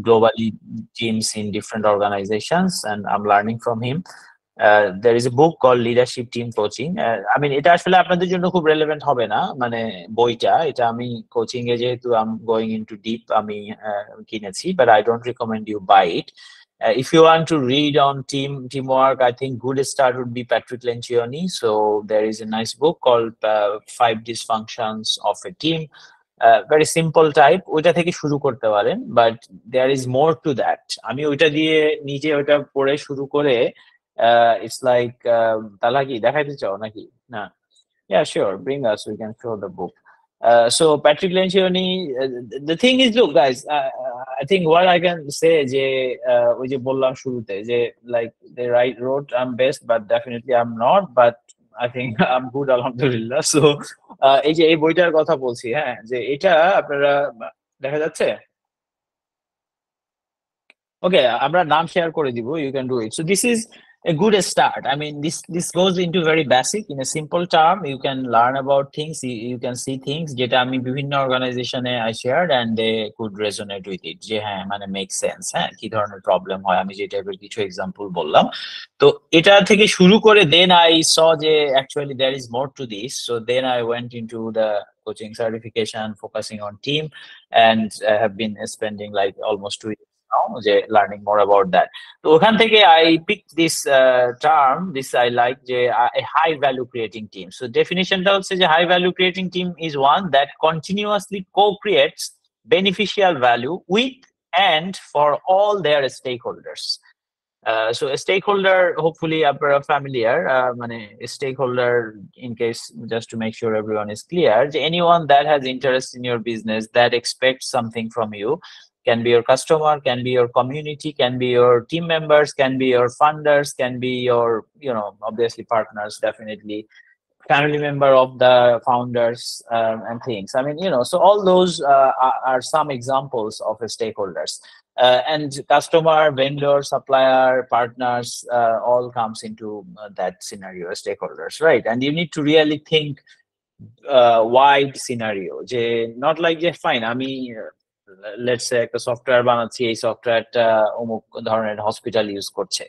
globally teams in different organizations, and I'm learning from him. There is a book called Leadership Team Coaching. I mean, এটা আসলে আপনাদের জন্য খুব relevant হবে না, মানে বইটা, এটা আমি কোচিং এ যেহেতু আম গোয়িং ইনটু ডিপ আমি কিনেছি, but I don't recommend you buy it. If you want to read on teamwork, I think good start would be Patrick Lencioni. So there is a nice book called Five Dysfunctions of a Team. Very simple type, ওইটা থেকে শুরু করতে পারেন, but there is more to that. আমি ওইটা দিয়ে নিজে ওইটা পড়ে শুরু করে it's like তাহলে কি দেখাইতে চাও নাকি না? Yeah, sure, bring us, we can show the book. So Patrick Lencioni, the thing is, look guys, I think what I can say যে ওই যে বললাম শুরুতে যে like they wrote I'm best but definitely I'm not, but I think I'm good alhamdulillah. So এই যে এই বইটার কথা বলছি, হ্যাঁ, যে এটা আপনারা দেখা যাচ্ছে, ওকে, আমরা নাম শেয়ার করে দিব, you can do it. So this is a good start. I mean, this goes into very basic, in a simple term you can learn about things, you can see things যেটা আমি বিভিন্ন অর্গানাইজেশনে I shared and they could resonate with it, যে হ্যাঁ মানে make sense, হ্যাঁ কি ধরনের প্রবলেম হয়, আমি যে টাইপের কিছু এক্সাম্পল বললাম। তো এটা থেকে শুরু করে then I saw যে actually there is more to this, so then I went into the coaching certification focusing on team, and have been spending like almost 2 years now যে learning more about that. তো ওখান থেকে I picked this term, this I like, যে a high value creating team. So definitionটা হচ্ছে যে high value creating team is one that continuously co-creates beneficial value with and for all their stakeholders. So a stakeholder, hopefully আপনারা familiar, মানে stakeholder, in case just to make sure everyone is clear, anyone that has interest in your business, that expects something from you, can be your customer, can be your community, can be your team members, can be your funders, can be your, you know, obviously partners, definitely family member of the founders, and things. I mean, you know, so all those are some examples of stakeholders. And customer, vendor, supplier, partners, all comes into that scenario, stakeholders, right? And you need to really think wide scenario, যে not like যে fine আমি let's say একটা software বানাচ্ছি, এই সফটওয়্যারটা অমুক ধরনের hospital use করছে,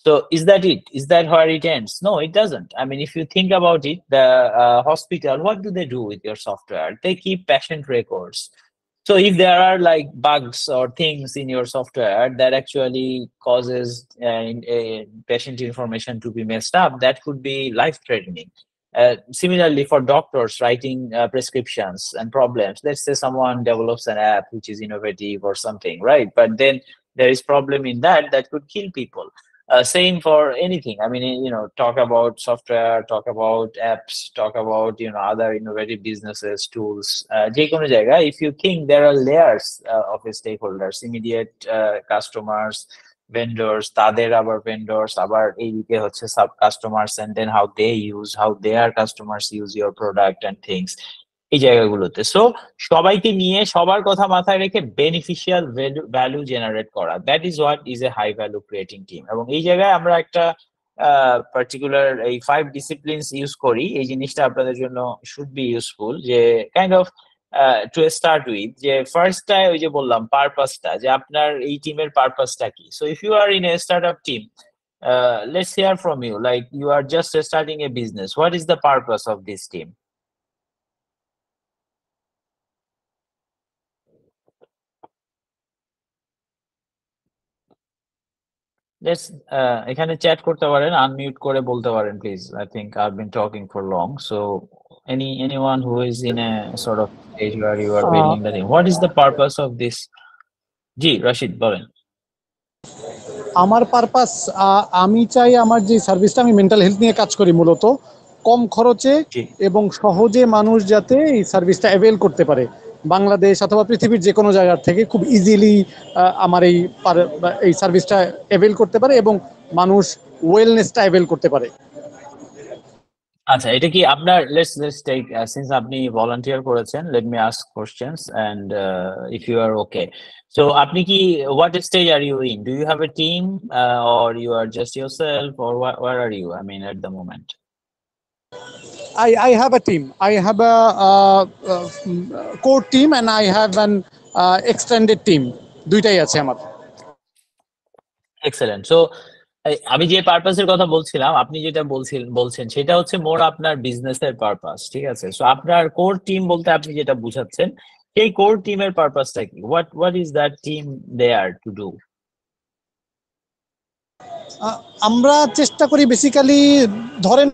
so is that it? Is that where it ends? No, it doesn't. I mean, if you think about it, the hospital, what do they do with your software? They keep patient records. So if there are like bugs or things in your software that actually causes patient information to be messed up, that could be life-threatening. Similarly, for doctors writing prescriptions and problems, let's say someone develops an app which is innovative or something, right? But then there is problem in that could kill people. Same for anything. I mean, you know, talk about software, talk about apps, talk about, you know, other innovative businesses, tools. যে কোনো জায়গায়, if you think there are layers of stakeholders, immediate customers, vendors, তাদের আবার vendors, আবার এইদিকে হচ্ছে sub customers, and then how their customers use your product and things, এই জায়গাগুলোতে। সো সবাইকে নিয়ে সবার কথা মাথায় রেখে বেনিফিশিয়াল ভ্যালু জেনারেট করা, that is what is a high value creating team. এবং এই জায়গায় আমরা একটা পার্টিকুলার এই 5 ডিসিপ্লিনস ইউজ করি, এই জিনিসটা আপনাদের জন্য শুড বি ইউজফুল, যে kind of to start with, যে ফার্স্টটা ওই যে বললাম পারপাসটা, যে আপনার এই টিমের পারপাসটা কি। So if you are in a startup team, let's hear from you, like you are just starting a business, what is the purpose of this team? Let's এখানে চ্যাট করতে পারেন, আনমিউট করে বলতে পারেন please. I think I've been talking for long, so anyone who is in a sort of stage where you are building the thing, what is the purpose of this? জি রশিদ বলেন। আমার purpose, আমি চাই আমার যে সার্ভিসটা, আমি মেন্টাল হেলথ নিয়ে কাজ করি মূলত, কম খরচে এবং সহজে মানুষ যাতে এই সার্ভিসটা অ্যাভেল করতে পারে, বাংলাদেশ অথবা পৃথিবীর যে কোনো জায়গার থেকে খুব ইজিলি আমার এই সার্ভিসটা অ্যাভেল করতে পারে এবং মানুষ ওয়েলনেসটা অ্যাভেল করতে পারে। আচ্ছা, এটা কি আপনার, let's take since আপনি volunteer করেছেন, let me ask questions and if you are okay. So আপনি কি, what stage are you in? Do you have a team or you are just yourself, or where are you, I mean, at the moment? I have a team. I have a core team and I have an extended team. দুইটাই আছে আমার। Excellent. So আমি যে পারপাসের কথা বলছিলাম, আপনি যেটা বলছেন সেটা হচ্ছে মোর আপনার বিজনেসের পারপাস, ঠিক আছে? সো আপনার কোর টিম বলতে আপনি যেটা বুঝাচ্ছেন, সেই কোর টিমের পারপাসটা কি? What is that team there to do? আমরা চেষ্টা করি বেসিক্যালি, ধরেন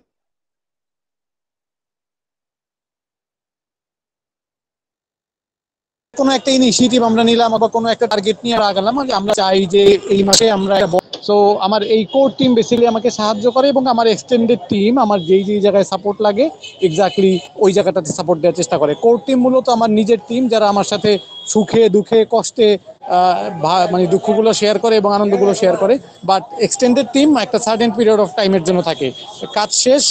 কোনো একটা ইনিশিয়েটিভ আমরা নিলাম বা কোনো একটা টার্গেট নিয়ে আগালাম, আমরা চাই যে এই মাসে আমরা, সো আমার এই কোর টিম বেসিক্যালি আমাকে সাহায্য করে এবং আমার এক্সটেন্ডেড টিম আমার যেই যেই জায়গায় সাপোর্ট লাগে এক্স্যাক্টলি ওই জায়গাটাতে সাপোর্ট দেওয়ার চেষ্টা করে। কোর টিম মূলত আমার নিজের টিম, যারা আমার সাথে সুখে দুঃখে কষ্টে মানে দুঃখগুলো শেয়ার করে এবং আনন্দগুলো শেয়ার করে। বাট এক্সটেন্ডেড টিম একটা সার্টেন পিরিয়ড অফ টাইমের জন্য থাকে, কাজ শেষ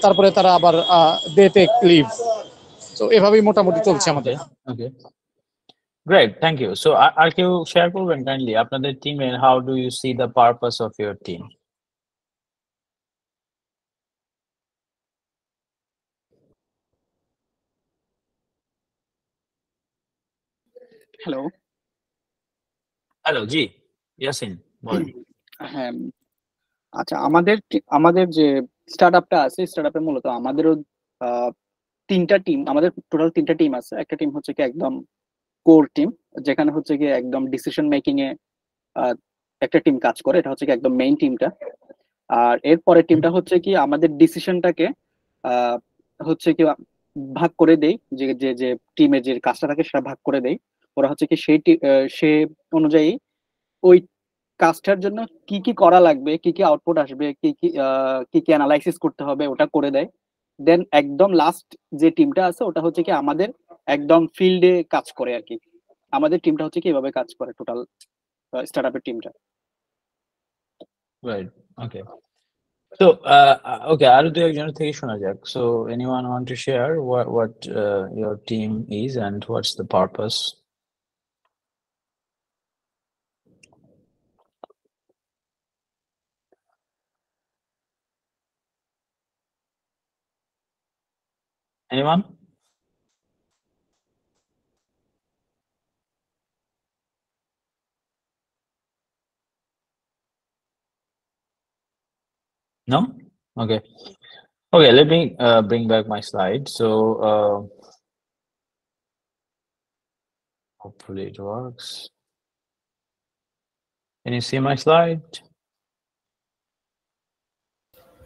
তারপরে তারা আবার দে টেক লিভ। তো এভাবেই মোটামুটি চলছে আমাদের। ওকে, great, thank you. So আর কেউ শেয়ার করবেন কাইন্ডলি আপনাদের টিমের, how do you see the purpose of your team? Hello. Hello, জি ইয়াসিন বলেন। হ্যাঁ, আচ্ছা, আমাদের যে স্টার্টআপটা আছে, স্টার্টআপে মূলত আমাদেরও তিনটা টিম, আমাদের টোটাল তিনটা টিম আছে। একটা টিম হচ্ছে কি একদম কোর টিম, যেখানে হচ্ছে কি একদম ডিসিশন মেকিং এ একটা টিম কাজ করে, এটা হচ্ছে কি একদম মেইন টিমটা। আর এরপরের টিমটা হচ্ছে কি আমাদের ডিসিশনটাকে হচ্ছে কি ভাগ করে দেই, যে যে যে টিমের যে কাজটা থাকে সেটা ভাগ করে দেই। ওরা হচ্ছে কি সে অনুযায়ী ওই কাজটার জন্য কি কি করা লাগবে, কি কি আউটপুট আসবে, কি কি অ্যানালাইসিস করতে হবে, ওটা করে দেয়। দেন একদম লাস্ট যে টিমটা আছে ওটা হচ্ছে কি আমাদের একদম ফিল্ডে কাজ করে আর কি। আমাদের টিমটা হচ্ছে কি এভাবে কাজ করে, টোটাল স্টার্টআপের টিমটা। রাইট, ওকে। So, okay, আরো দু একজনের থেকে শোনা যাক। So, anyone want to share what your team is and what's the purpose? Anyone? No? Okay. Okay, let me bring back my slide. So, hopefully it works. Can you see my slide?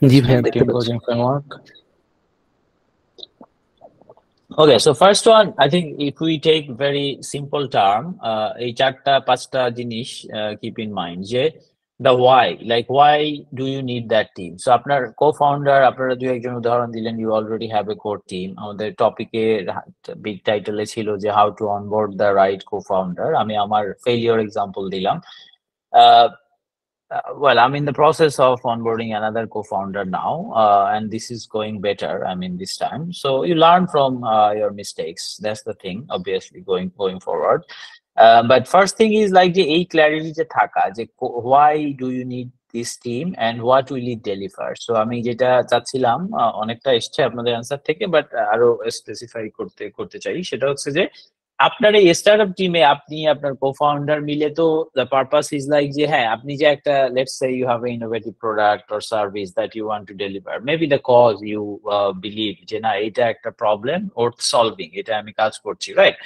জি ভাইয়া, Team দেখতে পাচ্ছি। coaching framework. Okay, so first one, I think if we take very simple term, এই চারটা পাঁচটা জিনিস keep in mind যে the why, like why do you need that team? So আপনার co-founder, আপনারা দুই একজন উদাহরণ দিলেন, you already have a core team. আমাদের টপিকে big title এ ছিল যে how to onboard the right co-founder. আমি আমার failure example দিলাম. Well, I'm in the process of onboarding another co-founder now, and this is going better. I mean, this time. So you learn from your mistakes. That's the thing, obviously, going forward. But first thing is like the a clarity যে থাকা যে why do you need this team and what will it deliver? So আমি যেটা চাচ্ছিলাম অনেকটা এসছে আপনাদের answer থেকে, বাট আরো স্পেসিফাই করতে চাই, সেটা হচ্ছে যে আপনার এই স্টার্টআপ টিমে আপনি আপনার co-founder মিলে তো the purpose is like যে হ্যাঁ আপনি যে একটা, let's say you have an innovative product or service that you want to deliver, maybe the cause you believe যে না এটা একটা problem worth solving, এটা আমি কাজ করছি, right?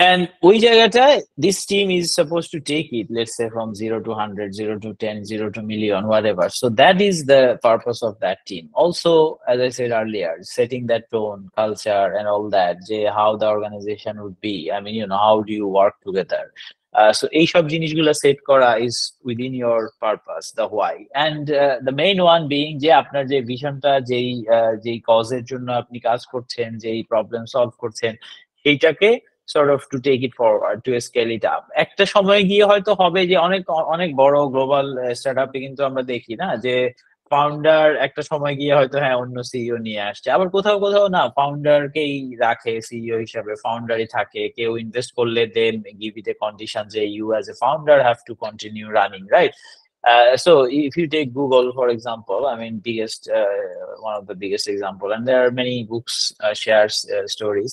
And ওই জায়গাটায় this team is supposed to take it, let's say from 0 to 100, 0 to 10, 0 to million, whatever. So that is the purpose of that team. Also, as I said earlier, setting that tone, culture, and all that, how the organization would be. I mean, how do you work together? So এইসব জিনিসগুলো set করা is within your purpose, the why. And the main one being যে আপনার যে ভিশনটা, যেই কজের জন্য আপনি কাজ করছেন, যেই প্রবলেম সলভ করছেন, সেইটাকে sort of to take it forward, to scale it up. একটা সময় গিয়ে হয়তো হবে যে অনেক অনেক বড় গ্লোবাল স্টার্টআপে কিন্তু আমরা দেখি না যে ফাউন্ডার একটা সময় গিয়ে হয়তো হ্যাঁ অন্য সিইও নিয়ে আসছে, আবার কোথাও কোথাও না ফাউন্ডারকেই রাখে সিইও হিসাবে, ফাউন্ডারই থাকে, কেউ ইনভেস্ট করলে then give it a condition যে you as a founder have to continue running, right? So if you take Google, for example, I mean, one of the biggest example, and there are many books shares stories,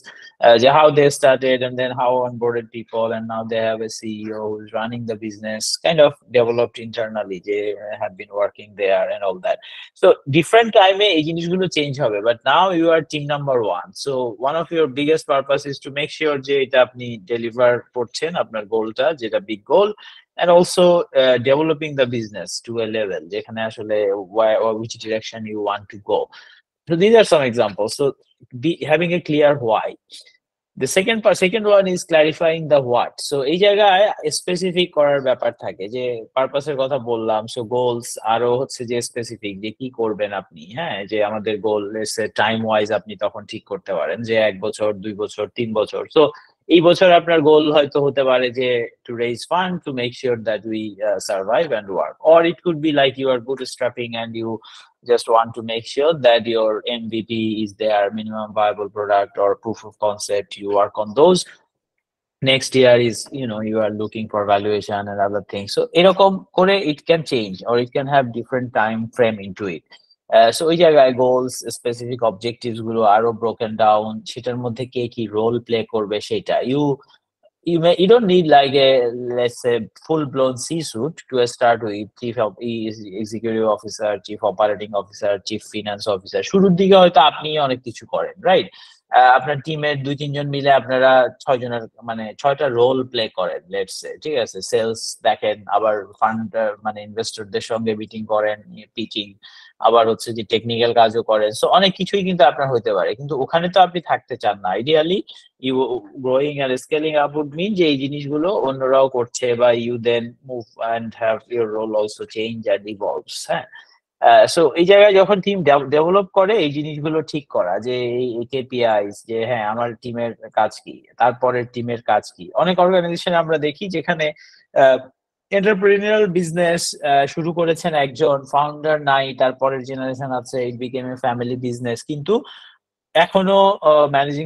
how they started and then how onboarded people, and now they have a CEO who's running the business, kind of developed internally. They have been working there and all that. So different time এই জিনিসগুলো change হবে, but now you are team number one. So one of your biggest purpose is to make sure যে এটা আপনি deliver করছেন আপনার গোলটা, যেটা big goal, and also developing the business to a level যেখানে আসলে why or which direction you want to go. So these are some examples. So having a clear why. The second one is clarifying the what. So এই জায়গায় specific করার ব্যাপার থাকে, যে পারপাসের কথা বললাম, সো গোলস আরো হচ্ছে যে স্পেসিফিক যে কি করবেন আপনি, হ্যাঁ, যে আমাদের গোল টাইম ওয়াইজ আপনি তখন ঠিক করতে পারেন যে 1 বছর, 2 বছর, 3 বছর। সো এই বছর আপনার গোল হয়তো হতে পারে যে to raise fund to make sure that we survive and work, or it could be like you are bootstrapping and you just want to make sure that your MVP is there, minimum viable product or proof of concept. You work on those. Next year is, you are looking for valuation and other things. So এরকম করে it can change, or it can have different time frame into it. So ওই জায়গায় goals, specific objectives গুলো আরো broken down, সেটার মধ্যে কে কি role play করবে সেটা। You don't need like a, let's say, full-blown C-suite to start with: chief of executive officer, chief operating officer, chief finance officer. শুরুর দিকে হয়তো আপনি অনেক কিছু করেন, রাইট? আপনার টিমের 2-3 জন মিলে আপনারা 6 জনের মানে 6টা রোল প্লে করেন, লেটস সে, ঠিক আছে? সেলস দেখেন, আবার ফান্ড মানে ইনভেস্টরদের সঙ্গে মিটিং করেন, পিচিং, আবার হচ্ছে যে টেকনিক্যাল কাজও করেন। সো অনেক কিছুই কিন্তু আপনার হতে পারে, কিন্তু ওখানে তো আপনি থাকতে চান না। Ideally you growing and scaling up would mean যে এই জিনিসগুলো অন্যরাও করছে, বা you then move and have your role also change and evolves, হ্যাঁ। সো এই জায়গায় যখন টিম ডেভেলপ করে এই জিনিসগুলো ঠিক করা, যে এই কেপিআইস, যে হ্যাঁ আমার টিমের কাজ কি, তারপরের টিমের কাজ কি। অনেক অর্গানাইজেশনে আমরা দেখি যেখানে এন্টারপ্রেনিউরাল বিজনেস শুরু করেছেন একজন, ফাউন্ডার নাই, তারপরের জেনারেশন আছে, ইট বিকেম এ ফ্যামিলি বিজনেস, কিন্তু এখনো ম্যানেজিং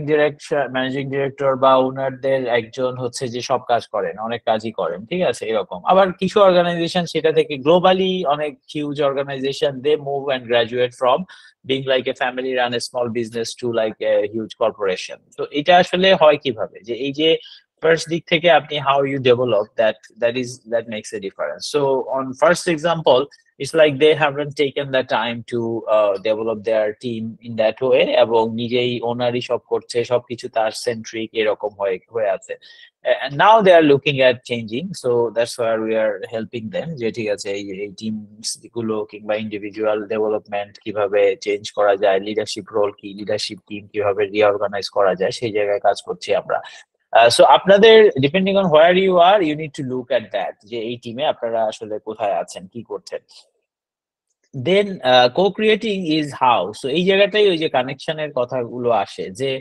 ডিরেক্টর বা ওনারদের একজন হচ্ছে যে সব কাজ করেন, অনেক কাজই করেন, ঠিক আছে? এরকম আবার কিছু অর্গানাইজেশন সেটা থেকে গ্লোবালি অনেক huge organization, they move and graduate from being like a family run a small business to like a huge corporation. তো এটা আসলে হয় কিভাবে, যে এই যে ফার্স্ট দিক থেকে আপনি how you develop that makes a difference. So on first example, it's like they haven't taken the time to develop their team in that way, এবং নিজেই ওনারই সব করছে, সবকিছু তার সেন্ট্রিক এরকম হয়ে আছে। And now they are looking at changing, so that's why we are helping them, যে ঠিক আছে এই টিমস গুলো কিংবা ইন্ডিভিজুয়াল ডেভেলপমেন্ট কিভাবে চেঞ্জ করা যায়, লিডারশিপ রোল কি, লিডারশিপ টিম কিভাবে রিঅর্গানাইজ করা যায়, সেই জায়গায় কাজ করছি আমরা। সো আপনাদের depending on where you are, you need to look at that, যে এই টিমে আপনারা আসলে কোথায় আছেন, কি করছেন। দেন co-creating is how. সো এই জায়গাটাই ওই যে কানেকশনের কথাগুলো আসে, যে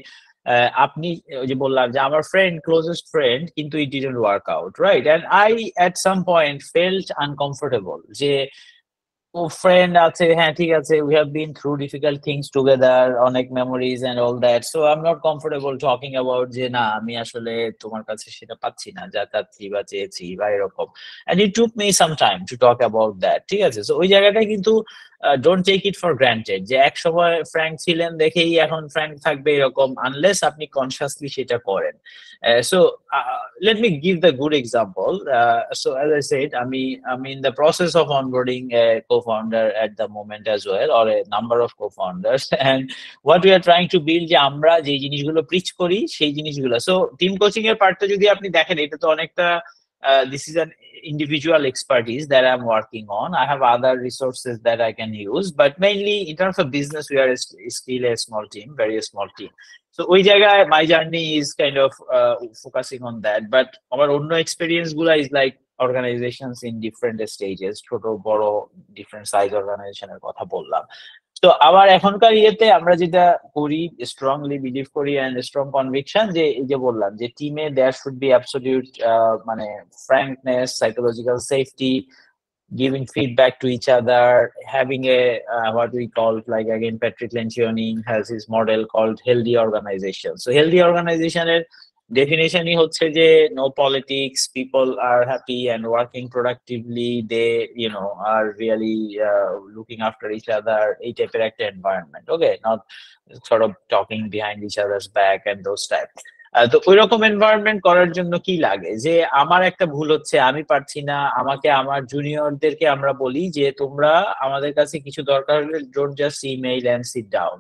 আপনি ওই যে বললাম যে আমার ক্লোজেস্ট ফ্রেন্ড, কিন্তু it didn't work out, right? And I at some point felt uncomfortable, যে ও ফ্রেন্ড আছে, হ্যাঁ ঠিক আছে, we have been through difficult things together, অনেক memories and all that, so I am not comfortable talking about যে না আমি আসলে তোমার কাছে সেটা পাচ্ছি না যা চাচ্ছি বা চেয়েছি বা এরকম। And it took me some time to talk about that, ঠিক আছে? সো ওই জায়গাটায় কিন্তু don't take it for granted, যে এক সময় ফ্র্যাঙ্ক ছিলেন দেখেই এখন ফ্র্যাঙ্ক থাকবে এরকম, আনলেস আপনি কনসিয়াসলি সেটা করেন। So let me give the good example. So as I said, I'm in the process of onboarding a co-founder at the moment as well, or a number of co-founders, and what we are trying to build, যে আমরা যে জিনিসগুলো preach করি সেই জিনিসগুলো। So team coaching এর পার্টটা যদি আপনি দেখেন, এটা তো অনেকটা this is an individual expertise that I'm working on. I have other resources that I can use, but mainly in terms of business, we are still a small team, very small team. So ওই জায়গায় my journey is kind of focusing on that, but আমার অন্য experience গুলা is like organizations in different stages, ছোট বড় different size organization এর কথা বললাম। তো আবার এখনকার ইয়েতে আমরা যেটা করি, স্ট্রংলি বিলিভ করি এন্ড স্ট্রং কনভিকশন, যে এই যে বললাম যে টিমে দেয়ার শুড বি অ্যাবসলিউট মানে frankness, psychological safety, giving feedback to each other, having a what we call, like again Patrick Lencioni has his model called healthy organization. So healthy organization ডেফিনেশনই হচ্ছে যে no politics, people are happy and working productively, they are really looking after each other, এই টাইপের একটা environment. Okay, not sort of talking behind each others back and those type. তো ওই রকম environment করার জন্য কি লাগে, যে আমার একটা ভুল হচ্ছে, আমি পারছি না, আমাকে আমার জুনিয়রদেরকে আমরা বলি যে তোমরা আমাদের কাছে কিছু দরকার হলে don't just email and sit down,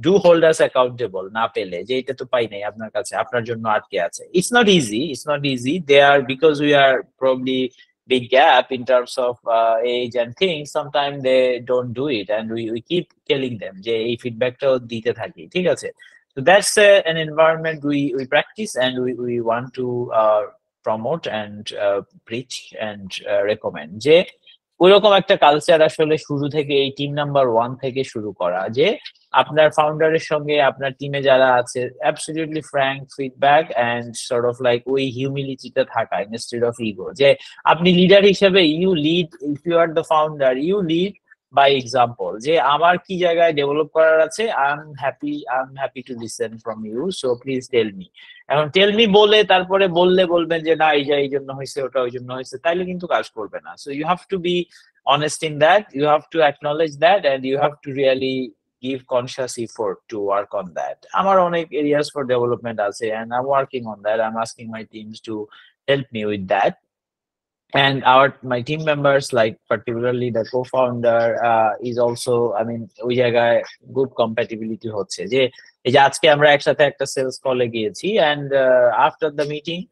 do hold us accountable. না পেলে যে এটা তো পাই নাই আপনার কাছে, আপনার জন্য আটকে আছে, it's not easy they are, because we are probably big gap in terms of age and things. Sometimes they don't do it, and we keep telling them যে এই ফিডব্যাকটাও দিতে থাকি, ঠিক আছে? So that's an environment we practice, and we want to promote and preach and recommend যে ওইরকম একটা culture আসলে শুরু থেকে এই টিম নাম্বার 1 থেকে শুরু করা, যে আপনার ফাউন্ডারের সঙ্গে আপনার টিমে যারা আছে absolutely frank feedback and sort of like ওই হিউমিলিটিতে থাকা ইনস্টেড অফ ইগো, যে আপনি লিডার হিসেবে you lead, if you are the founder you lead by example, যে আমার কি জায়গায় ডেভেলপ করার আছে, I am happy to listen from you, so please tell me. এখন টেল মি বলে তারপরে বলবেন যে না এই জন্য হয়েছে, ওটা ওই জন্য হয়েছে, তাইলে কিন্তু কাজ করবে না। So you have to be honest in that, you have to acknowledge that, and you have to really give conscious effort to work on that. Amar onek areas for development আছে, and I'm working on that. I'm asking my teams to help me with that. And my team members, like particularly the co-founder, is also, I mean, ওই জায়গায় good compatibility হচ্ছে, যে এই যে আজকে আমরা একসাথে একটা সেলস কলে গিয়েছি, and after the meeting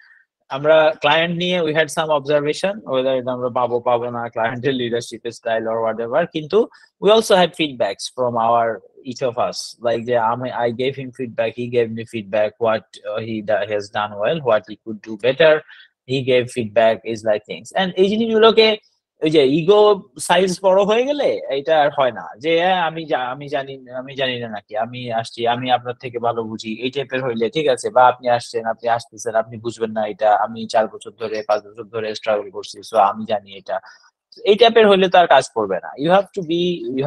আমরা ক্লায়েন্ট নিয়ে we had some observation whether এটা আমরা পাবো না, ক্লায়েন্টের লিডারশিপ স্টাইল or whatever, কিন্তু we also had feedbacks from each of us, like I gave him feedback, he gave me feedback, what he has done well, what he could do better, he gave feedback, is like things, and এই জিনিসগুলোকে ওই যে ego size বড় হয়ে গেলে এটা আর হয় না, যে আমি জানি না নাকি, আমি আসছি, আমি আপনার থেকে ভালো বুঝি, এই টাইপের হইলে ঠিক আছে, বা আপনি আসতেছেন, আপনি বুঝবেন না এটা, আমি 4 বছর ধরে 5 বছর ধরে স্ট্রাগল করছি, সো আমি জানি এটা, এই টাইপের হইলে তো আর কাজ করবে না। You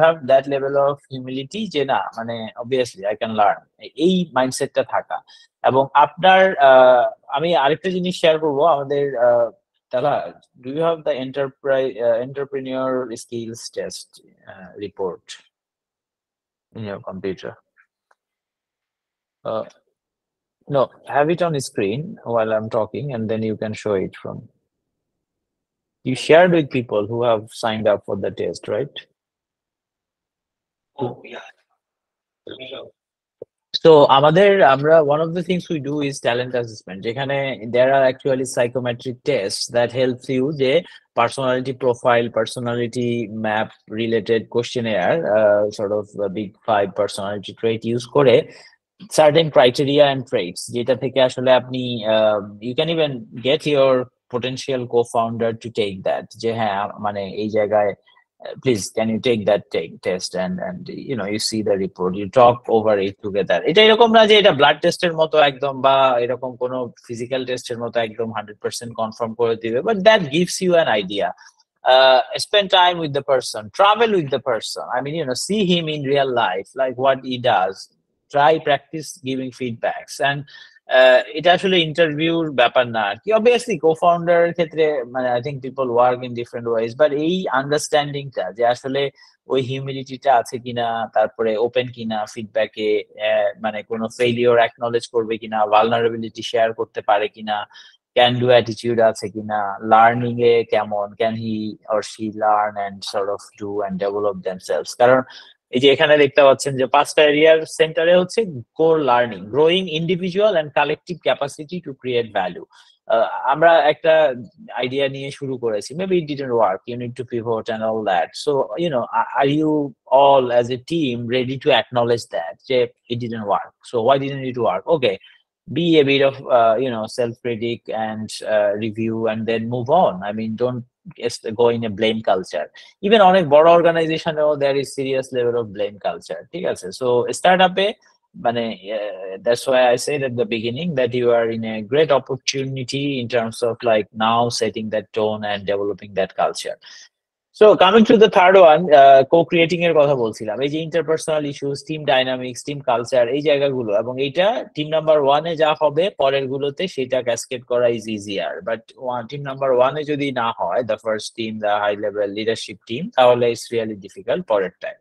have that level of humility, যে না মানে অবভিয়াসলি আই ক্যান লার্ন, এই মাইন্ডসেটটা থাকা। এবং আপনার আমি আরেকটা জিনিস শেয়ার করবো, আমাদের Tala, do you have the entrepreneur skills test report in your computer? No, have it on the screen while I'm talking, and then you can show it from. You shared with people who have signed up for the test, right? Oh, yeah. So one of the things we do is talent assessment. There are actually psychometric tests that helps you the personality profile, personality map related questionnaire, sort of a big 5 personality trait use kore certain criteria and traits. You can even get your potential co-founder to take that. Please, can you take that test, and you see the report, you talk over it together. এটা এরকম না যে এটা blood টেস্টের মতো একদম, বা এরকম কোনো ফিজিক্যাল টেস্টের মতো একদম 100% কনফার্ম করে দিবে, but that gives you an idea. Spend time with the person, travel with the person, I mean, see him in real life, like what he does, try practice giving feedbacks, and এটা আসলে ইন্টারভিউর ব্যাপার না আর কি। Obviously co-founder ক্ষেত্রে মানে I think people work in different ways, but এই আন্ডারস্ট্যান্ডিংটা যে আসলে ওই হিউমিলিটিটা আছে কিনা, তারপরে ওপেন কিনা ফিডব্যাকে, মানে কোনো ফেইলিওর অ্যাকনলেজ করবে কিনা, ভালনারেবিলিটি শেয়ার করতে পারে কিনা, ক্যান ডু অ্যাটিটিউড আছে কিনা, লার্নিং এ কেমন, can he or she learn and sort of do and develop themselves. কারণ এই যে এখানে দেখতে পাচ্ছেন যে 5টা এরিয়ার সেন্টারে হচ্ছে core learning, growing individual and collective capacity to create value. আমরা একটা আইডিয়া নিয়ে শুরু করেছি, maybe it didn't work, you need to pivot and all that, so are you all as a team ready to acknowledge that যে it didn't work, so why didn't it work? Okay, be a bit of self-critic and review, and then move on. I mean, don't go in a blame culture. Even on a big organization, there is serious level of blame culture. So startup that's why I said at the beginning that you are in a great opportunity in terms of like now setting that tone and developing that culture. So coming to the third one, co-creating এর কথা বলছিলাম, এই যে interpersonal issues, team dynamics, team culture, এই জায়গাগুলো, এবং এইটা team number ওয়ানে যা হবে পরের গুলোতে সেটা ক্যাসকেড করা is easier, but team number ওয়ানে যদি না হয়, the first team, the high level leadership team, তাহলে ইটস রিয়েলি ডিফিকাল্ট পরেরটায়।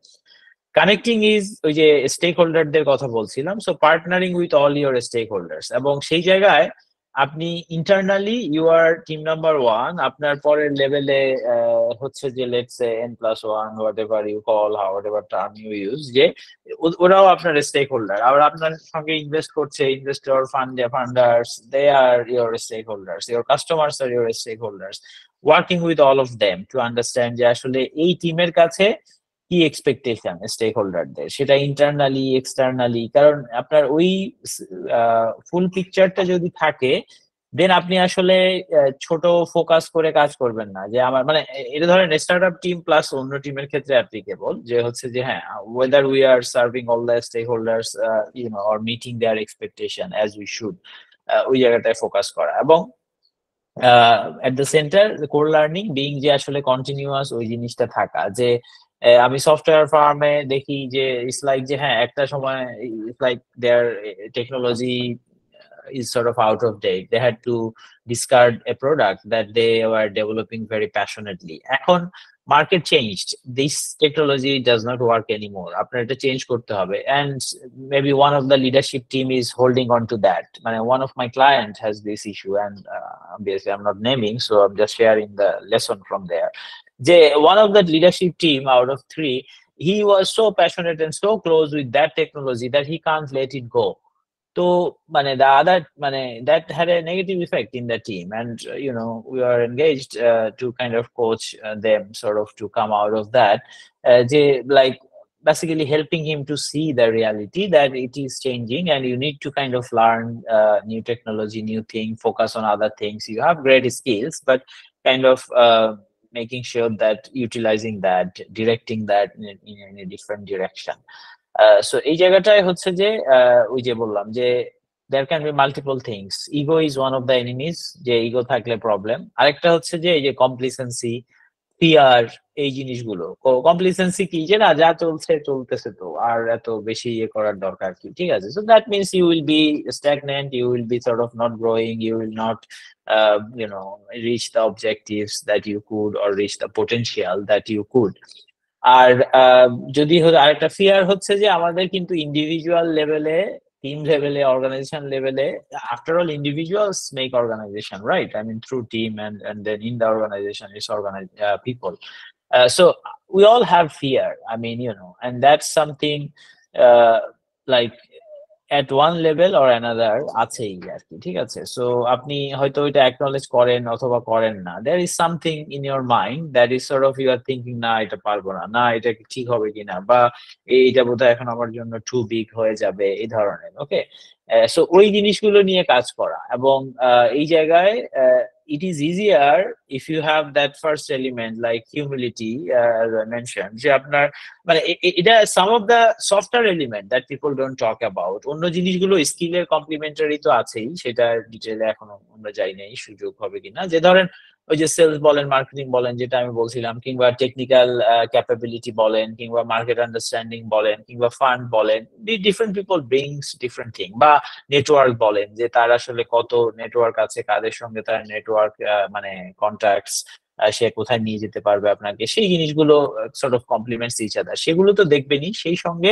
কানেক্টিং ইজ, ওই যে স্টেক হোল্ডারদের কথা বলছিলাম, so partnering with all your stakeholders, এবং সেই জায়গায় আপনি internally you are team number one, আপনার পরের লেভেলে হচ্ছে যে let's say n+1 whatever you call, whatever term you use, যে ওরাও আপনার স্টেক হোল্ডার, আবার আপনার সঙ্গে ইনভেস্ট করছে, investor, funders, they are your stakeholders, your customers are your stakeholders, working with all of them to understand যে আসলে এই টিমের কাছে কি এক্সপেকটেশন স্টেক হোল্ডারদের, সেটা ইন্টারনালি এক্সটার্নালি, কারণ আপনার ওই ফুল পিকচারটা যদি থাকে, দেন আপনি আসলে ছোট ফোকাস করে কাজ করবেন না, যে আমার মানে এটা ধরেন স্টার্টআপ টিম প্লাস অন্য টিমের ক্ষেত্রে অ্যাপ্লিকেবল, যে হচ্ছে যে হ্যাঁ, whether we are serving all the stake holders or meeting their expectation as we should, ওই জায়গাটায় ফোকাস করা, এবং at the centre core learning being, যে আসলে কন্টিনিউয়াস ওই জিনিসটা থাকা, যে আমি সফটওয়্যার ফার্মে দেখি যে ইটস লাইক যে হ্যাঁ, একটা সময় it's like there technology is sort of out of date. They had to discard a product that they were developing very passionately. এখন market changed. This technology does not work anymore. আপনার এটা change করতে হবে, and maybe one of the leadership team is holding on to that. মানে one of my client has this issue, and obviously I'm not naming, so I'm just sharing the lesson from there. যে one of the leadership team out of 3, he was so passionate and so close with that technology that he can't let it go. So, the other, that had a negative effect in the team, and we are engaged to kind of coach them, sort of to come out of that. Like basically helping him to see the reality that it is changing, and you need to kind of learn new technology, new thing, focus on other things. You have great skills, but kind of making sure that utilizing that, directing that in a different direction. So এই জায়গাটায় হচ্ছে যে ওই যে বললাম যে there can be multiple things. Ego is one of the enemies, যে ego থাকলে প্রবলেম। আরেকটা হচ্ছে যে এই যে কমপ্লিসেন্সি, ফিয়ার, এই জিনিসগুলো। কমপ্লিসেন্সি কি, যে না যা চলছে চলতেছে, তো আর এত বেশি ইয়ে করার দরকার কি, ঠিক আছে। So that means you will be stagnant, you will be sort of not growing, you will not reach the objectives that you could, or reach the potential that you could. আর যদি আরেকটা ফিয়ার হচ্ছে যে আমাদের কিন্তু individual লেভেলে, team লেভেলে, organization লেভেলে, after all individuals make organization, right? I mean through team, and then in the organization is people. So we all have fear, I mean, and that's something like at one level or another আছেই আর কি, ঠিক আছে। So আপনি হয়তো এটা acknowledge করেন অথবা করেন না, there is something in your mind that is sort of you are thinking, না এটা পারবো না, না এটা ঠিক হবে কিনা, বা এইটা বোধহয় এখন আমার জন্য টু বিগ হয়ে যাবে, এই ধরনের। ওকে, সো ওই জিনিসগুলো নিয়ে কাজ করা, এবং এই জায়গায় it is easier if you have that first element like humility, as I mentioned, যে আপনার এটা some of the softer element that people don't talk about. অন্য জিনিসগুলো স্কিলের কমপ্লিমেন্টারি তো আছেই, সেটা ডিটেইলে এখনো আমরা যাই নাই, সুযোগ হবে কিনা। যে ধরেন ওই যে সেলস বলেন, মার্কেটিং বলেন, যেটা আমি বলছিলাম, কিংবা টেকনিক্যাল ক্যাপাবিলিটি বলেন, কিংবা মার্কেট আন্ডারস্ট্যান্ডিং বলেন, কিংবা ফান্ড বলেন, different people brings different thing, বা নেটওয়ার্ক বলেন, যে তার আসলে কত নেটওয়ার্ক আছে, কাদের সঙ্গে তার নেটওয়ার্ক কন্ট্যাক্টস, সে কোথায় নিয়ে যেতে পারবে আপনাকে, সেই জিনিসগুলো sort of compliments each other, সেগুলো তো দেখবেনই। সেই সঙ্গে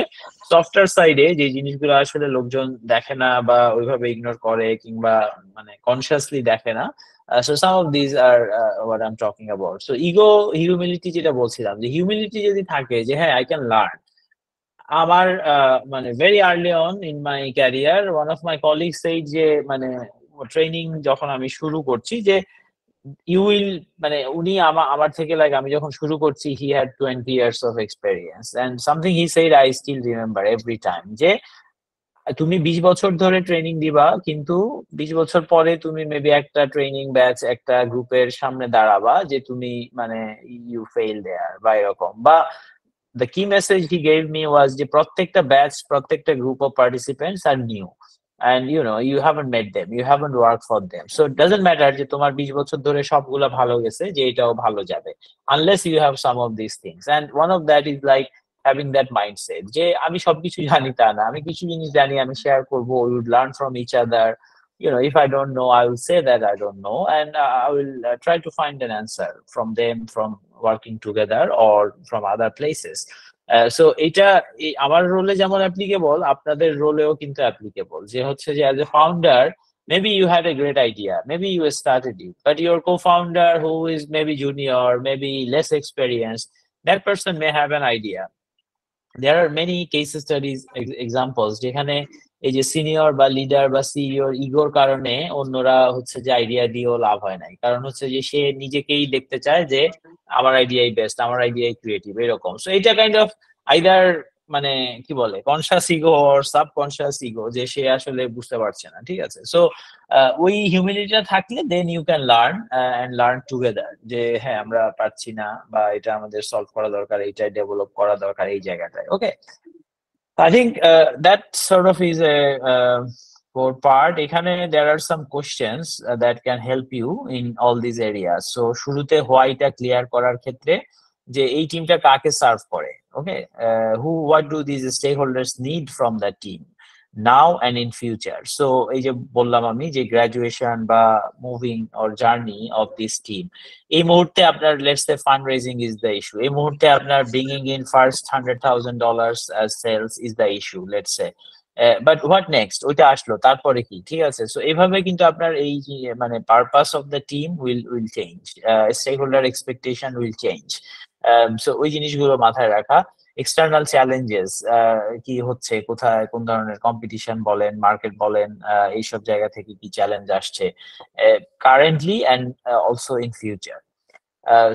সফটওয়্যার সাইডে যে জিনিসগুলো আসলে লোকজন দেখে না, বা ওইভাবে ইগনোর করে, কিংবা কনসিয়াসলি দেখে না, so some of these are what I'm talking about. So ego, humility, যেটা বলছিলাম, যে হিউমিলিটি যদি থাকে, যে হ্যাঁ I can learn. আমার very early on in my career, one of my colleagues said যে ট্রেনিং যখন আমি শুরু করছি, যে you will উনি আমার থেকে, লাইক আমি যখন শুরু করছি, he had 20 years of experience, and something he said I still remember every time, যে তুমি 20 বছর ধরে ট্রেনিং দিবা, কিন্তু 20 বছর পরে তুমি মেবি একটা ট্রেনিং ব্যাচ, একটা গ্রুপের সামনে দাঁড়াবা, যে তুমি ইউ ফেল দেয়ার, বা এরকম। বা the key message he gave me was যে প্রত্যেকটা ব্যাচ, প্রত্যেকটা group of participants are new, and you haven't met them, you haven't worked for them, so it doesn't matter যে তোমার 20 বছর ধরে সবগুলা ভালো গেছে যে এটাও ভালো যাবে, unless you have some of these things. And one of that is like having that mindset যে আমি সবকিছু জানি তা না, আমি কিছু জিনিস জানি, আমি শেয়ার করব, we would learn from each other. If I don't know, I will say that I don't know, and I will try to find an answer from them, from working together or from other places. So এটা আমার রোলে যেমন applicable, আপনাদের রোলেও কিন্তু applicable, যে হচ্ছে যে as a founder, maybe you had a great idea, maybe you started it, but your co-founder who is maybe junior, maybe less experienced, that person may have an idea. There are many case studies, examples যেখানে এই যে senior বা leader বা সিইওর ইগোর কারণে অন্যরা হচ্ছে যে idea দিয়েও লাভ হয় নাই, কারণ হচ্ছে যে সে নিজেকেই দেখতে চায় যে আমার আইডিয়াই বেস্ট, আমার আইডিয়াই ক্রিয়েটিভ, এরকম। সো এটা কাইন্ড অফ আইদার মানে কি বলে conscious ego or subconscious ego, যে সে আসলে বুঝতে পারছে না, ঠিক আছে। সো ওই হিউমিলিটিটা থাকলে then you can learn and learn together, যে হ্যাঁ আমরা পারছি না বা এটা আমাদের সলভ করা দরকার, এইটা ডেভেলপ করা দরকার এই জায়গাটায়। ওকে, I think that sort of is a core part. এখানে there are some questions that can help you in all these areas. So শুরুতে হোয়াইটা ক্লিয়ার করার ক্ষেত্রে যে এই টিমটা কাকে সার্ভ করে, ওকে, what do these stakeholders need from the team now and in future. So এই যে বললাম আমি যে গ্রাজুয়েশন বা moving or journey of this team, এই মুহূর্তে আপনার let's say fund raising is the issue, এই মুহূর্তে আপনার bringing in first $100,000 as sales is the issue, let's say. But what next, ওইটা আসলো, তারপরে কি, ঠিক আছে। সো এইভাবে কিন্তু আপনার এই মানে purpose of the team will change, stake holder expectation will change. So ওই জিনিসগুলো মাথায় রাখা। এক্সটার্নাল চ্যালেঞ্জেস কি হচ্ছে, কোথায় কোন ধরনের কম্পিটিশন বলেন, মার্কেট বলেন, এইসব জায়গা থেকে কি চ্যালেঞ্জ আসছে currently and also in future.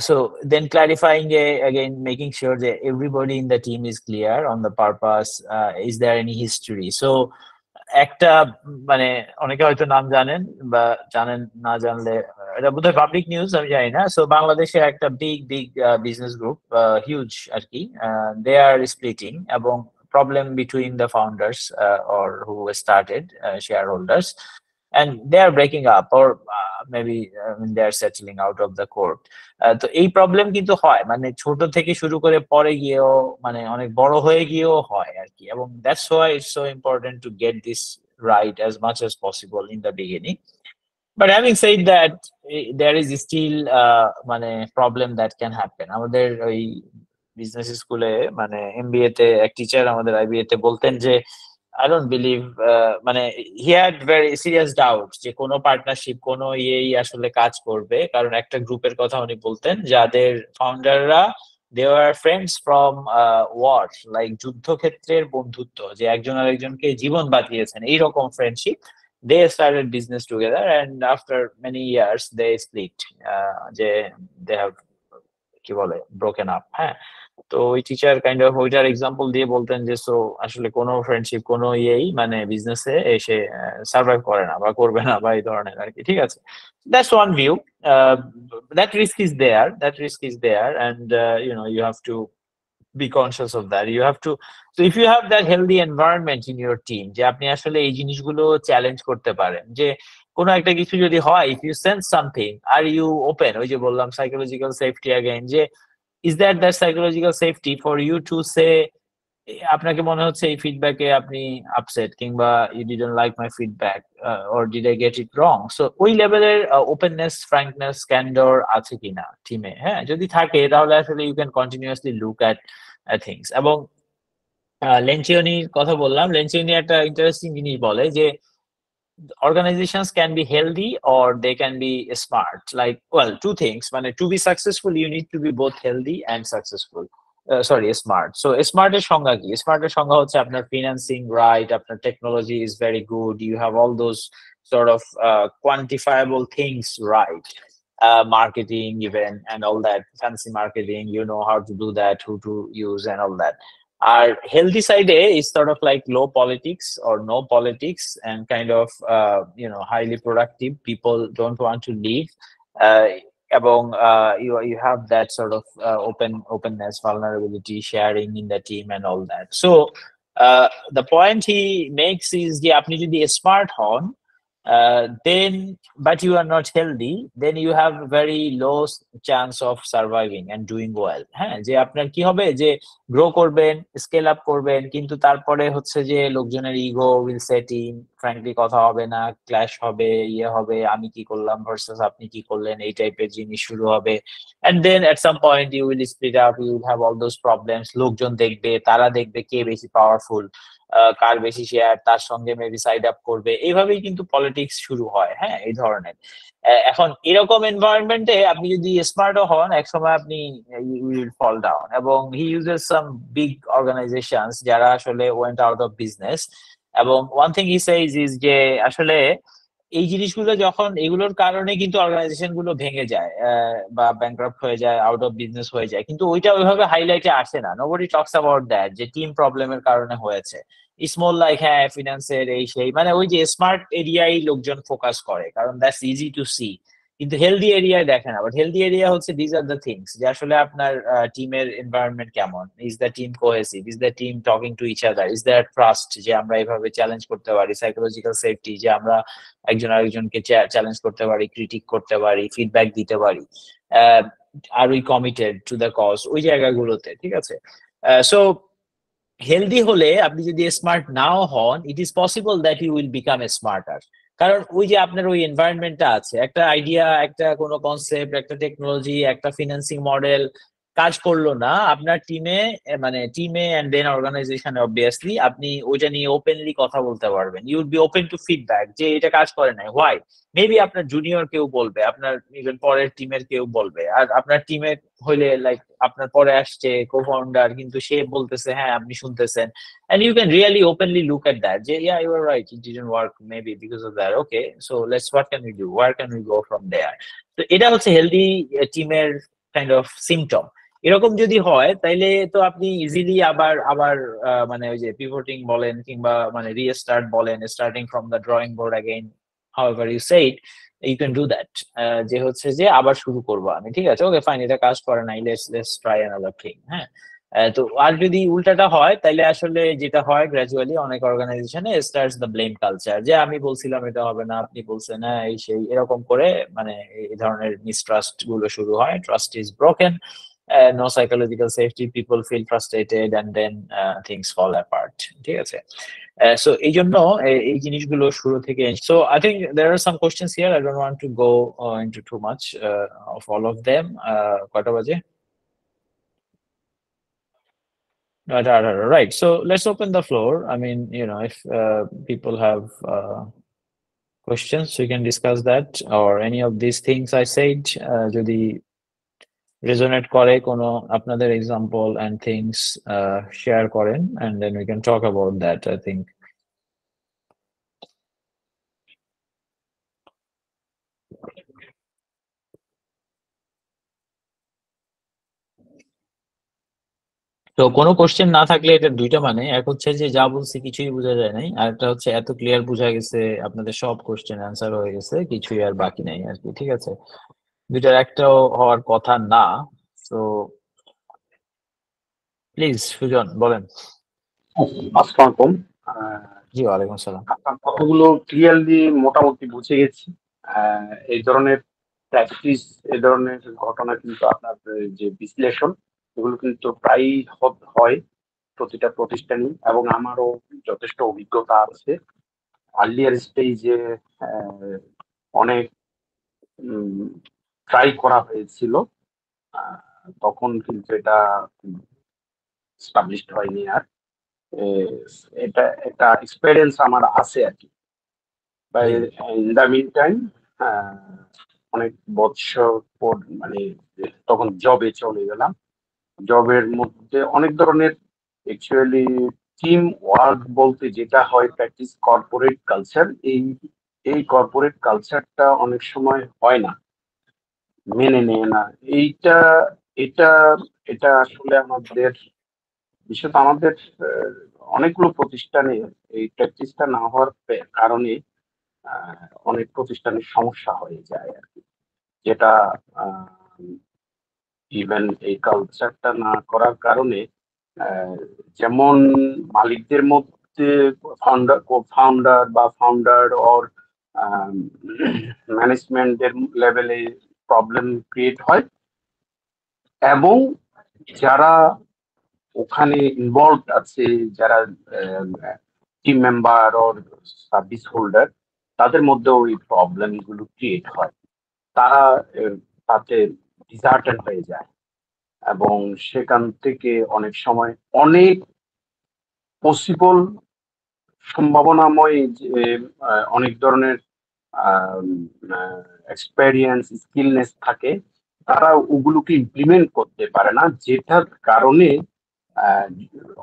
So then clarifying again, making sure that everybody in the team is clear on the purpose. Is there any history? So একটা মানে অনেকে হয়তো নাম জানেন বা জানেন, না জানলে এটা বোধহয় পাবলিক নিউজ, আমি জানি না। সো বাংলাদেশে একটা বিগ বিজনেস গ্রুপ, হিউজ আর কি, দে আর স্প্লিটিং, এবং problem between the founders or who started shareholders, and they are breaking up, or maybe they are settling out of the court. তো এই প্রবলেম কিন্তু হয়, মানে ছোট থেকে শুরু করে পরে গিয়েও মানে অনেক বড় হয়ে গিয়েও হয় আর কি, এবং that's why it's so important to get this right as much as possible in the beginning. But having said that, there is still মানে প্রবলেম that can happen. আমাদের ওই বিজনেস স্কুলে মানে এমবিএ তে এক টিচার আমাদের আইবিএ তে বলতেন যে I don't believe মানে he had very serious doubts যে কোনো পার্টনারশিপ কোনো ইয়েই আসলে কাজ করবে, কারণ একটা গ্রুপের কথা উনি বলতেন যাদের ফাউন্ডাররা they were friends from war, like যুদ্ধক্ষেত্রের বন্ধুত্ব, যে একজন আরেকজনকে জীবন বাঁচিয়েছেন, এইরকম friendship. they started business together and after many years they split, যে they have কি বলে broken up, হ্যাঁ। তো ওই টিচার কাইন্ড অফ ওইটার এক্সাম্পল দিয়ে বলতেন যে সো আসলে কোনো ফ্রেন্ডশিপ কোনো ইয়েই মানে বিজনেসে এসে সার্ভাইভ করে না বা করবে না বা এই ধরনের আর কি, ঠিক আছে। That's one view. That risk is there, and you have to be conscious of that. You have to, so if you have that healthy environment in your team যে আপনি আসলে এই জিনিসগুলো চ্যালেঞ্জ করতে পারেন, যে কোনো একটা কিছু যদি হয়, if you sense something, are you open, ওই যে বললাম সাইকোলজিক্যাল সেফটি again, যে is that psychological safety for you to say আপনাকে মনে হচ্ছে এই ফিডব্যাকে আপনি আপসেট, কিংবা you didn't like my feedback, or did I get it wrong? So ওই লেভেলের ওপেননেস, ফ্র্যাঙ্কনেস, ক্যান্ডর আছে কিনা টিমে, হ্যাঁ, যদি থাকে তাহলে আসলে you can continuously look at things. এবং লেনচিওনির কথা বললাম, লেনচিওনি একটা ইন্টারেস্টিং জিনিস বলে যে organizations can be healthy or they can be smart, like, well, two things, মানে to be successful you need to be both healthy and successful, sorry, smart. So smart এর সংজ্ঞা কি? স্মার্ট এর সংজ্ঞা হচ্ছে আপনার ফিনান্সিং রাইট, আপনার technology is very good, you have all those sort of quantifiable things right, marketing even and all that, fancy marketing, you know how to do that, who to use and all that. Our healthy side is sort of like low politics or no politics, and kind of highly productive. People don't want to leave, এবং you have that sort of openness, vulnerability, sharing in the team and all that. So The point he makes is যে আপনি যদি smart হন, then but you are not healthy, then you have very low chance of surviving and doing well. হ্যাঁ, যে আপনার কি হবে, যে গ্রো করবেন, স্কেল আপ করবেন, কিন্তু তারপরে হচ্ছে যে লোকজনের ego will set in, frankly কথা হবে না, ক্ল্যাশ হবে, ইয়ে হবে, আমি কি করলাম ভার্সেস আপনি কি করলেন, এই টাইপের জিনিস শুরু হবে। and then at some point you will split up, you will have all those problems, লোকজন দেখবে, তারা দেখবে কে বেশি পাওয়ারফুল, কার বেশি শেয়ার, তার সঙ্গে মেবি সাইড আপ করবে, এইভাবেই কিন্তু পলিটিক্স শুরু হয়। হ্যাঁ, এই ধরনের। এখন এরকম এনভায়রনমেন্টে আপনি যদি স্মার্টও হন, একসময় আপনি উইল ফল ডাউন। এবং he uses some big organizations যারা আসলে ওয়েন্ট আউট অফ বিজনেস। এবং one thing he says is যে আসলে এই জিনিসগুলো যখন, এগুলোর কারণে কিন্তু অর্গানাইজেশন গুলো ভেঙে যায়, বা ব্যাংক্রাপ্ট হয়ে যায়, আউট অফ বিজনেস হয়ে যায়, কিন্তু ওইটা ওইভাবে হাইলাইটে আসে না। নোবডি টকস অ্যাবাউট দ্যাট যে টিম প্রবলেমের কারণে হয়েছে। স্মল লাইক হ্যাঁ ফিনান্সের এই সেই, মানে ওই যে স্মার্ট এরিয়ায় লোকজন ফোকাস করে, কারণ দ্যাটস ইজি টু সি। কিন্তু হেলদি এরিয়ায় দেখে না। বাট হেলদি এরিয়া হচ্ছে দিজ আর দ্য থিংস, যে আসলে আপনার টিমের এনভায়রনমেন্ট কেমন, is the team cohesive, is the team talking to each other, is there trust, যে আমরা এইভাবে চ্যালেঞ্জ করতে পারি, সাইকোলজিক্যাল সেফটি, যে আমরা একজন আরেকজনকে চ্যালেঞ্জ করতে পারি, ক্রিটিক করতে পারি, ফিডব্যাক দিতে পারি, আর we committed to the cause, ওই জায়গাগুলোতে। ঠিক আছে? সো হেলদি হলে আপনি যদি স্মার্ট নাও হন, it is possible that you will become a smarter. কারণ ওই যে আপনার ওই এনভায়রনমেন্টটা আছে, একটা আইডিয়া, একটা কোনো কনসেপ্ট, একটা টেকনোলজি, একটা ফিনান্সিং মডেল কাজ করলো না আপনার টিমে, মানে টিমে এন্ড দেন অর্গানাইজেশনে, অবভিয়াসলি আপনি ওইটা নিয়ে ওপেনলি কথা বলতে পারবেন। You will be open to feedback, যে এটা কাজ করে নাই, হোয়াই। মেবি আপনার জুনিয়র কেউ বলবে, আপনার ইভেন পরের টিমের কেউ বলবে, আর আপনার টিমে হইলে লাইক আপনার পরে আসছে কো-ফাউন্ডার, কিন্তু সে বলতেছে হ্যাঁ আপনি শুনতেছেন, and you can really openly look at that, যে yeah you are right, it didn't work maybe because of that, okay so let's, what can we do, where can we go from there? তো এটা হচ্ছে healthy টিমের kind of symptom. এরকম যদি হয় তাইলে তো আপনি ইজিলি আবার আবার মানে ওই যে পিভটিং বলেন, কিংবা মানে রিস্টার্ট বলেন, starting from the drawing board again, however you say it, you can do that, যে হচ্ছে যে আবার শুরু করবো আমি, ঠিক আছে, ওকে ফাইন, এটা কাজ করে নাই, লেটস ট্রাই অ্যানাদার থিং। হ্যাঁ, তো আর যদি উল্টাটা হয়, তাহলে আসলে যেটা হয় গ্র্যাজুয়ালি অনেক অর্গানাইজেশনে স্টার্টস দ্য ব্লেম কালচার, যে আমি বলছিলাম এটা হবে না, আপনি বলছেন না, এই সেই, এরকম করে মানে এই ধরনের মিসট্রাস্ট গুলো শুরু হয়, trust is broken, no psychological safety, people feel frustrated, and then things fall apart। ঠিক আছে? So এই জন্য এই জিনিসগুলো শুরু থেকে, so I think there are some questions here, I don't want to go into too much of all of them. কয়টা বাজে? Right. So let's open the floor. I mean, you know, if people have questions, we can discuss that, or any of these things I said, যদি resonate করে কোনো আপনাদের example and things share করেন, and then we can talk about that, I think. তো কোনো question না থাকলে এটা দুইটা মানে, এক হচ্ছে যে যা বলছি কিছুই বোঝা যায় নাই, আর একটা হচ্ছে এত ক্লিয়ার বোঝা গেছে, আপনাদের সব কোশ্চেন অ্যান্সার হয়ে গেছে, কিছুই আর বাকি নাই আর কি। ঠিক আছে? দুইটার একটাও হওয়ার কথা না। তো প্লিজ সুজন বলেন। আসসালামু আলাইকুম। জি, ওয়ালাইকুম আসসালাম। আপনার কথাগুলো ক্লিয়ারলি মোটামুটি বুঝে গেছি। এই ধরনের প্র্যাকটিস, এই ধরনের ঘটনা কিন্তু আপনার যে বিশ্লেষণ, এগুলো কিন্তু প্রায়ই হয় প্রতিটা প্রতিষ্ঠানই, এবং আমারও যথেষ্ট অভিজ্ঞতা আছে। আর্লিয়ার স্টেজে অনেক ট্রাই করা হয়েছিল, তখন কিন্তু এটা এস্টাবলিশড হয়নি। আর এটা একটা এক্সপেরিয়েন্স আমার আছে আর কি। ইন দ্য মিন টাইম অনেক বছর পর মানে তখন জবে চলে গেলাম। জবের মধ্যে অনেক ধরনের অ্যাকচুয়ালি টিম ওয়ার্ক বলতে যেটা হয় প্র্যাকটিস কর্পোরেট কালচার, এই কর্পোরেট কালচারটা অনেক সময় হয় না, মেনে নেয় না। এটা এটা আসলে আমাদের, বিশেষত আমাদের অনেকগুলো প্রতিষ্ঠানে এই প্র্যাকটিসটা না হওয়ার কারণে অনেক প্রতিষ্ঠানের সমস্যা হয়ে যায় আর কি। যেটা ইভেন এই কালচারটা না করার কারণে যেমন মালিকদের মধ্যে ফাউন্ডার বা ফাউন্ডার অর ম্যানেজমেন্টের লেভেলে প্রবলেম ক্রিয়েট হয়, এবং যারা ওখানে ইনভলভ আছে, যারা team member or service holder, তাদের মধ্যে ওই প্রবলেম গুলো ক্রিয়েট হয়। তারা তাতে ডিসার্টেড হয়ে যায়, এবং সেখান থেকে অনেক সময় অনেক পসিবল সম্ভাবনাময় যে অনেক ধরনের এক্সপেরিয়েন্স স্কিলনেস থাকে, তারা ওগুলোকে ইমপ্লিমেন্ট করতে পারে না, যেটার কারণে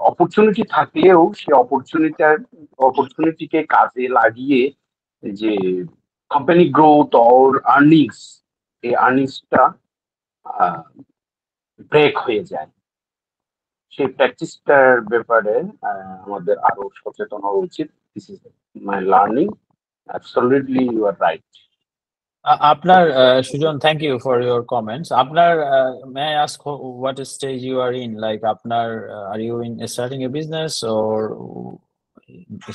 অপরচুনিটি থাকলেও সে অপরচুনিটিকে কাজে লাগিয়ে যে কোম্পানি গ্রোথ অর আর্নিংস, এই আর্নিংসটা ব্রেক হয়ে যায়। সেই প্র্যাকটিসটার ব্যাপারে আমাদের আরো সচেতন হওয়া উচিত। This is my learning. Absolutely you are right. আপনার Sujan, thank you for your comments. আপনার may I ask what stage you are in? Like আপনার are you in starting a business or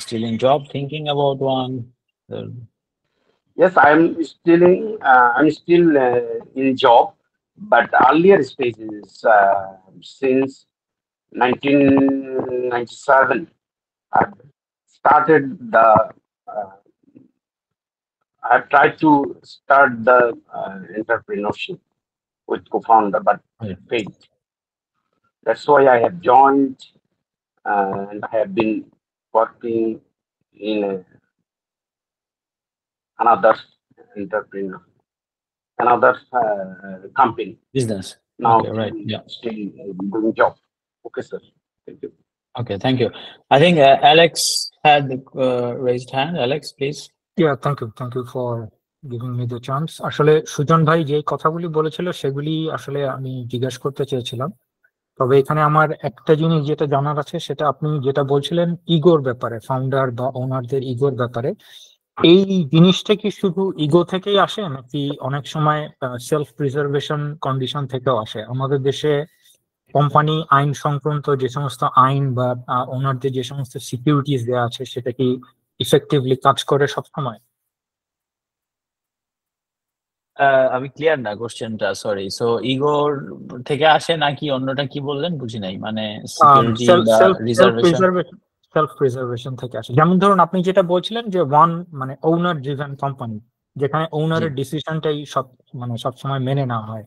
still in job, thinking about one? Yes, I'm still in job, but earlier stages, since 1997, I've started I've tried to start the entrepreneurship with co-founder, but it failed. That's why I have joined, and I have been working in another company. Business. Now, Okay, right. Yeah. still doing job. Okay, sir. Thank you. Okay, thank you. I think Alex had raised hand. Alex, please. Yeah, thank you for giving me the chance. আসলে সুজন ভাই যে কথাগুলি বলেছিল সেগুলি আসলে আমি জিজ্ঞাসা করতে চেয়েছিলাম। তবে এখানে আমার একটা জিনিস যেটা জানার আছে, সেটা আপনি যেটা বলছিলেন ইগোর ব্যাপারে, ফাউন্ডার বা ওনারদের ইগোর ব্যাপারে, এই জিনিসটা কি শুধু ইগো থেকেই আসে, নাকি অনেক সময় সেলফ প্রিজার্ভেশন কন্ডিশন থেকেও আসে? আমাদের দেশে কোম্পানি আইন সংক্রান্ত যে সমস্ত আইন বা ওনারদের যে সমস্ত সিকিউরিটিজ দেওয়া আছে, সেটা কি ইফেক্টিভলি কাজ করে সবসময়? আমি ক্লিয়ার না কোশ্চেনটা, সরি। সো ইগোর থেকে আসে নাকি অন্যটা কি বললেন, বুঝি নাই। মানে সিকিউরিটি বা রিজার্ভেশন? সেলফ প্রিজার্ভেশন থেকে আসে। যেমন ধরুন আপনি যেটা বলছিলেন যে মানে ওনার ড্রিভেন কোম্পানি, যেখানে ওনারের ডিসিশনটাই সবসময় মেনে নেওয়া হয়।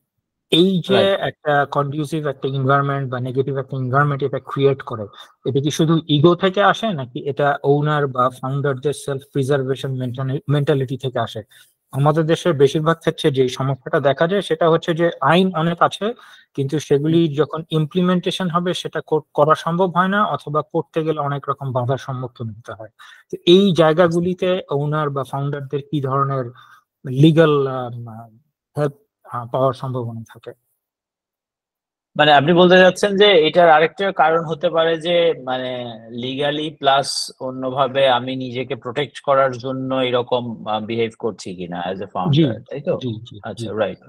এই যে একটা কন্ডিউসিভ একটা এনভায়রনমেন্ট বা নেগেটিভ একটা এনভায়রনমেন্ট এটা ক্রিয়েট করে, এটা কি শুধু ইগো থেকে আসে, নাকি এটা ওনার বা ফাউন্ডারদের সেলফ প্রিজার্ভেশন মেন্টালিটি থেকে আসে? আমাদের দেশের বেশিরভাগ ক্ষেত্রে যে সমস্যাটা দেখা যায় সেটা হচ্ছে যে আইন অনেক আছে, কিন্তু সেগুলি যখন ইমপ্লিমেন্টেশন হবে সেটা করা সম্ভব হয় না, অথবা করতে গেলে অনেক রকম বাধার সম্মুখীন হতে হয়। তো এই জায়গাগুলিতে ওনার বা ফাউন্ডারদের কি ধরনের লিগ্যাল হেল্প পাওয়ার সম্ভাবনা থাকে? মানে আপনি বলতে চাচ্ছেন যে এটার আরেকটা কারণ হতে পারে যে মানে লিগালি প্লাস অন্যভাবে আমি নিজেকে প্রোটেক্ট করার জন্য এরকম বিহেভ করছি কিনা অ্যাজ এ ফাউন্ডার, তাই তো? আচ্ছা, রাইট।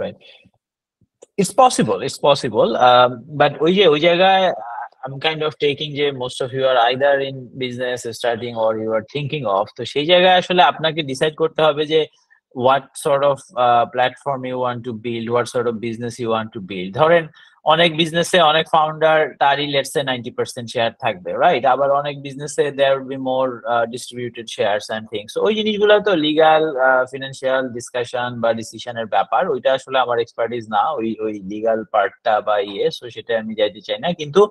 It's possible, but ওই জায়গায় I'm kind of taking যে most of you are either in business starting or you are thinking of, তো সেই জায়গায় আসলে আপনাকে ডিসাইড করতে হবে যে what sort of platform you want to build, what sort of business you want to build. ধরেন অনেক বিজনেসে অনেক ফাউন্ডার তারই লেটস সে 90% শেয়ার থাকবে, রাইট? আবার অনেক বিজনেসে there will be more distributed shares and things. ওই জিনিসগুলো তো লিগ্যাল ফিনান্সিয়াল ডিসকাশন বা ডিসিশনের ব্যাপার, ওইটা আসলে আমার এক্সপার্টিস না, ওই লিগ্যাল পার্টটা বা সো সেটা আমি যাইতে চাই না। কিন্তু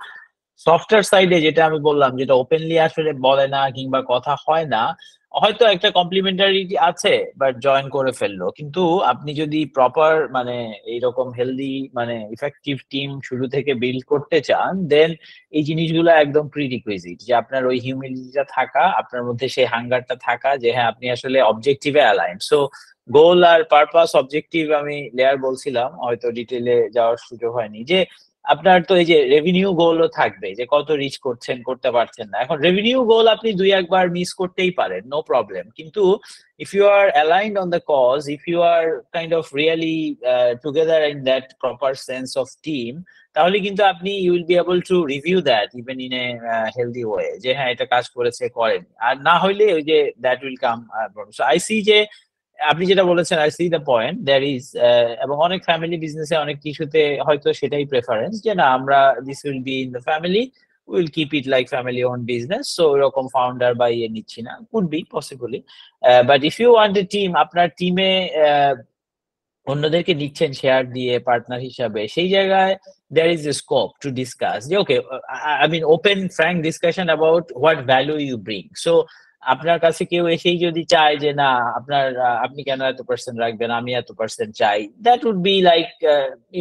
সফটওয়্যার সাইডে যেটা আমি বললাম, যেটা ওপেনলি আসলে বলে না কিংবা কথা হয় না, হয়তো একটা কমপ্লিমেন্টারিটি আছে বাট জয়েন করে ফেললো, কিন্তু আপনি যদি প্রপার মানে এইরকম হেলদি মানে ইফেক্টিভ টিম শুরু থেকে বিল্ড করতে চান, দেন এই জিনিসগুলো একদম প্রিরিকুইজিট, যে আপনার ওই হিউমিলিটিটা থাকা, আপনার মধ্যে সেই হাঙ্গারটা থাকা, যে হ্যাঁ আপনি আসলে অবজেক্টিভে অ্যালাইন। সো গোল আর পারপাস অবজেক্টিভ আমি লেয়ার বলছিলাম, হয়তো ডিটেলে যাওয়ার সুযোগ হয়নি, যে আপনার তো এই যে রেভিনিউ গোলও থাকবে যে কত রিচ করছেন করতে পারছেন না। এখন রেভিনিউ গোল আপনি 2-1 বার মিস করতেই পারেন, নো প্রবলেম, কিন্তু if you are aligned on the cause, if you are kind of really together in that proper sense of team, তাহলে কিন্তু আপনি you will be able to review that even in a healthy way, যে হ্যাঁ এটা কাজ করেছে করেন, আর না হইলে ওই যে that will come so I see যে আপনি যেটা বলেছেন I see the point there is, এবং অনেক ফ্যামিলি বিজনেসে অনেক কিছুতে হয়তো সেটাই প্রেফারেন্স যে না আমরা this will be in the family, will keep it like family own business, so ওরকম ফাউন্ডার বা ইয়ে নিচ্ছি না, could be possibly. But if you want a team, আপনার টিমে অন্যদেরকে নিচ্ছেন শেয়ার দিয়ে পার্টনার হিসাবে, সেই জায়গায় there is a scope to discuss যে okay, I mean open frank discussion about what value you bring. So আপনার কাছে কেউ এসেই যদি চায় যে না আপনার আপনি কেন এত পার্সেন্ট রাখবেন, আমি এত পার্সেন্ট চাই, that would be like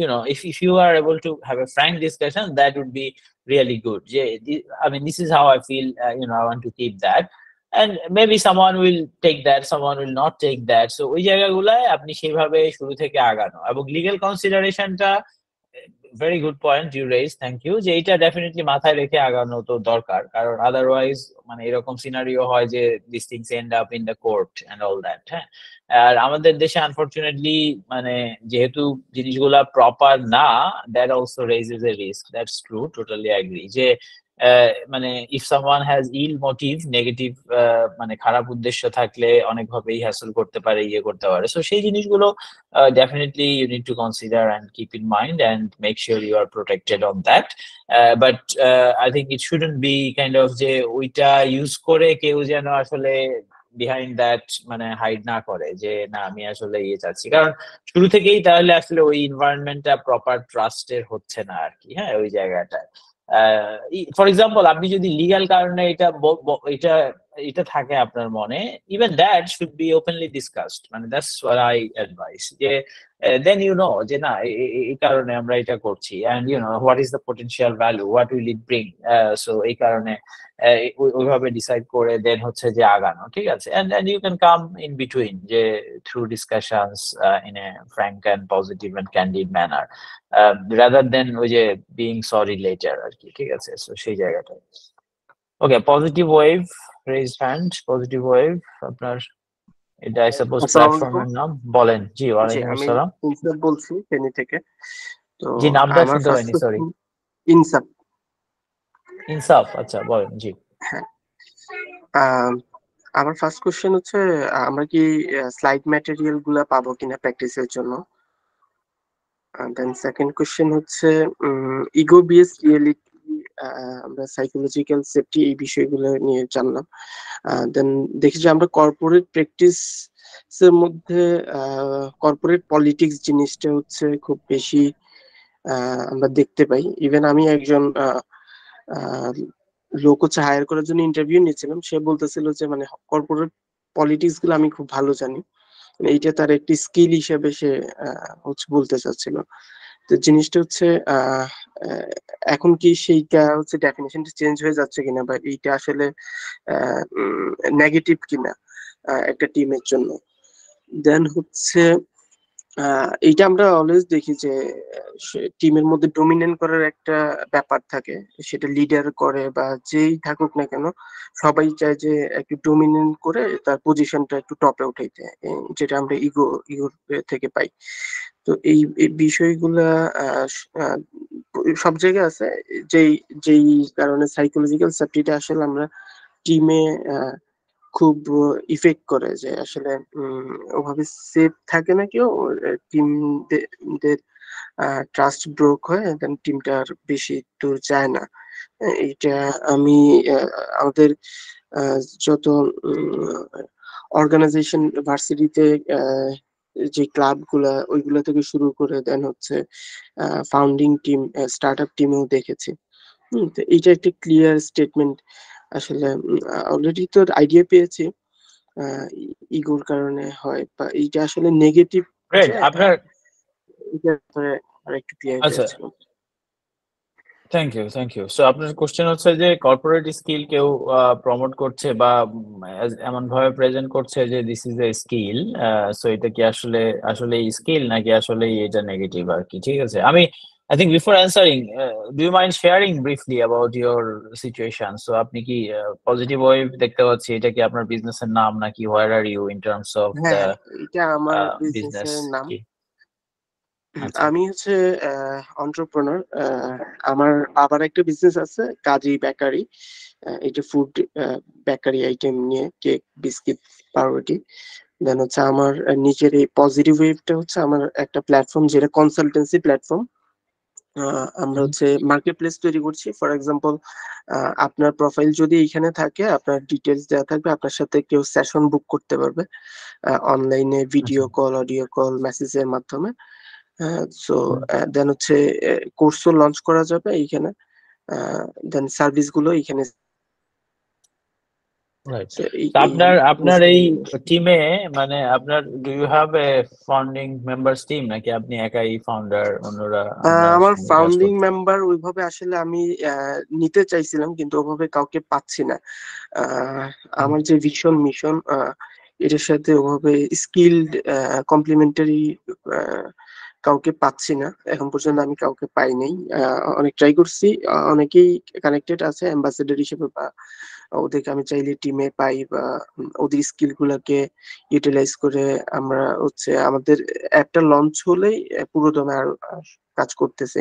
you know, if you are able to have a frank discussion, that would be really good. I mean this is how I feel, you know, I want to keep that, and maybe someone will take that, someone will not take that. So ওই জায়গাগুলায় আপনি সেইভাবে শুরু থেকে আগানো, এবং legal কনসিডারেশনটা very good point you raise, thank you, যে এটা ডেফিনেটলি মাথায় রেখে আগানো তো দরকার, কারণ আদারওয়াইজ মানে এরকম সিনারিও হয় যে this things end up in the court and all that. হ্যাঁ, আর আমাদের দেশে আনফরচুনেটলি মানে যেহেতু জিনিসগুলা প্রপার না, that also raises a risk, that's true, totally agree, যে মানে if someone has ill motive, negative মানে খারাপ উদ্দেশ্য থাকলে অনেকভাবেই হ্যাসল করতে পারে, ইয়ে করতে পারে। সো সেই জিনিসগুলো definitely you need to consider and keep in mind and make sure you are protected on that. But I think it shouldn't be kind of যে ওইটা ইউজ করে কেউ যেন আসলে behind that মানে হাইড না করে যে না আমি আসলে ইয়ে চাচ্ছি, কারণ শুরু থেকেই তাহলে আসলে ওই এনভায়রনমেন্টটা প্রপার ট্রাস্টের হচ্ছে না আর কি। হ্যাঁ, ওই জায়গাটায় ফর এক্সাম্পল আপনি যদি লিগ্যাল কারণে এটা এটা থাকে আপনার মনে, even that should be openly discussed, মানে দ্যাটস হোয়াট আই অ্যাডভাইস, যে দেন ইউ নো যে না এই কারণে আমরা এটা করছি, and you know what is the potential value, what will it bring, so এই কারণে ওইভাবে ডিসাইড করে দেন হচ্ছে যে আগানো, ঠিক আছে, and you can come in between যে through discussions in a frank and positive and candid manner, rather than ওই যে বিং সরি লেটার আর কি, ঠিক আছে। সো সেই জায়গাটা okay. Positive wave raised hand, positive wave আপনার এটা আই সাপোজ প্ল্যাটফর্মের নাম, বলেন। জি ওয়ালাইকুম আসসালাম, ইনসাফ বলছি ফেনী থেকে। তো জি নামটা শুনতে পাইনি, সরি। ইনসাফ। ইনসাফ, আচ্ছা বলেন। জি হ্যাঁ, আমার ফার্স্ট কোশ্চেন হচ্ছে আমরা কি স্লাইড ম্যাটেরিয়াল গুলা পাবো কিনা প্র্যাকটিসের জন্য। দেন সেকেন্ড কোশ্চেন হচ্ছে ইগো বিএস রিয়েলিটি, আমরা সাইকোলজিক্যাল সেফটি এই বিষয়গুলো নিয়ে জানলাম। দেন দেখি যে আমরা কর্পোরেট প্র্যাকটিস এর মধ্যে কর্পোরেট পলিটিক্স জিনিসটা হচ্ছে খুব বেশি আমরা দেখতে পাই। ইভেন আমি একজন লোক হচ্ছে হায়ার করার জন্য ইন্টারভিউ নিয়েছিলাম, সে বলতেছিল যে মানে কর্পোরেট পলিটিক্স গুলো আমি খুব ভালো জানি, এইটা তার একটি স্কিল হিসেবে সে হচ্ছে বলতে চাচ্ছিল। তো জিনিসটা হচ্ছে এখন কি সেইটা হচ্ছে ডেফিনেশনটা চেঞ্জ হয়ে যাচ্ছে কিনা, বা এইটা আসলে নেগেটিভ কিনা একটা টিমের জন্য। দেন হচ্ছে এইটা আমরা অলওয়েজ দেখি যে টিমের মধ্যে ডমিনেন্ট করার একটা ব্যাপার থাকে, সেটা লিডার করে বা যেই থাকুক না কেন, সবাই চায় যে একটু ডমিনেন্ট করে তার পজিশনটা একটু টপে উঠাইতে, যেটা আমরা ইগো থেকে পাই। তো এই বিষয়গুলা সব জায়গায় আছে, যেই কারণে সাইকোলজিক্যাল সেফটিটা আসলে আমরা টিমে খুব ইফেক্ট করে, যে আসলে ওভাবে সেফ থাকে না কেউ, টিমদের ট্রাস্ট ব্রোক হয়, দেন টিমটা আর বেশি দূর যায় না। এইটা আমি আমাদের যত অর্গানাইজেশন ভার্সিটিতে যে ক্লাবগুলা ওইগুলা থেকে শুরু করে দেন হচ্ছে ফাউন্ডিং টিম, স্টার্ট আপ টিমেও দেখেছি। তো এইটা একটা ক্লিয়ার স্টেটমেন্ট। আসলে অলরেডি তো আইডিয়া পেয়েছি ইগোর কারণে হয়, বা এইটা আসলে নেগেটিভ। আপনার আরেকটু ক্লিয়ার আচ্ছা, থ্যাংক ইউ। সো আপনার কোশ্চেন হচ্ছে যে কর্পোরেট স্কিল কেউ প্রমোট করছে বা এমন ভাবে প্রেজেন্ট করছে যে this is a skill, so এটা কি আসলে স্কিল নাকি আসলে এটা নেগেটিভ আর কি, ঠিক আছে। আমি I think before answering, do you mind sharing briefly about your situation? So আপনি কি পজিটিভ ওয়েভ দেখতে পাচ্ছি, এটা কি আপনার বিজনেসের নাম নাকি where are you in terms of the হ্যাঁ, এটা আমার business বিজনেসের নাম। কি? আচ্ছা আমি হচ্ছে এন্টারপ্রেনার। আমার বাবার একটা বিজনেস আছে, কাজী বেকারি। এটা ফুড বেকারি আইটেম নিয়ে, কেক, বিস্কিট, পাউরুটি। দেন হচ্ছে আমার নিজের এই পজিটিভ ওয়েভটা হচ্ছে আমার একটা প্ল্যাটফর্ম, যেটা কনসালটেন্সি প্ল্যাটফর্ম। আমরা হচ্ছে মার্কেট প্লেস তৈরি করছি। ফর এক্সাম্পল, আপনার প্রোফাইল যদি এখানে থাকে, আপনার ডিটেলস দেওয়া থাকবে, আপনার সাথে কেউ সেশন বুক করতে পারবে অনলাইনে, ভিডিও কল, অডিও কল, মেসেজের মাধ্যমে। সো দেন হচ্ছে কোর্সও লঞ্চ করা যাবে এইখানে। দেন সার্ভিস গুলো এখানে। রাইট। So, আপনার এই টিমে মানে আপনার do you have a founding members team নাকি আপনি একাই ফাউন্ডার, অন্যরা আমার ফাউন্ডিং মেম্বার ওইভাবে আসলে আমি নিতে চাইছিলাম, কিন্তু ওভাবে কাউকে পাচ্ছি না। আমার যে ভিশন মিশন, এটার সাথে ওভাবে স্কিলড কমপ্লিমেন্টারি কাউকে পাচ্ছি না। এখন পর্যন্ত আমি কাউকে পাই নাই। অনেক ট্রাই করছি, অনেকেই কানেক্টেড আছে অ্যাম্বাসেডর হিসেবে, বা ওদেরকে আমি চাইলে টিমে পাই, বা ওদের স্কিল গুলাকে ইউটিলাইজ করে আমরা হচ্ছে আমাদের অ্যাপটা লঞ্চ হলেই পুরোদমে আর কাজ করতেছে।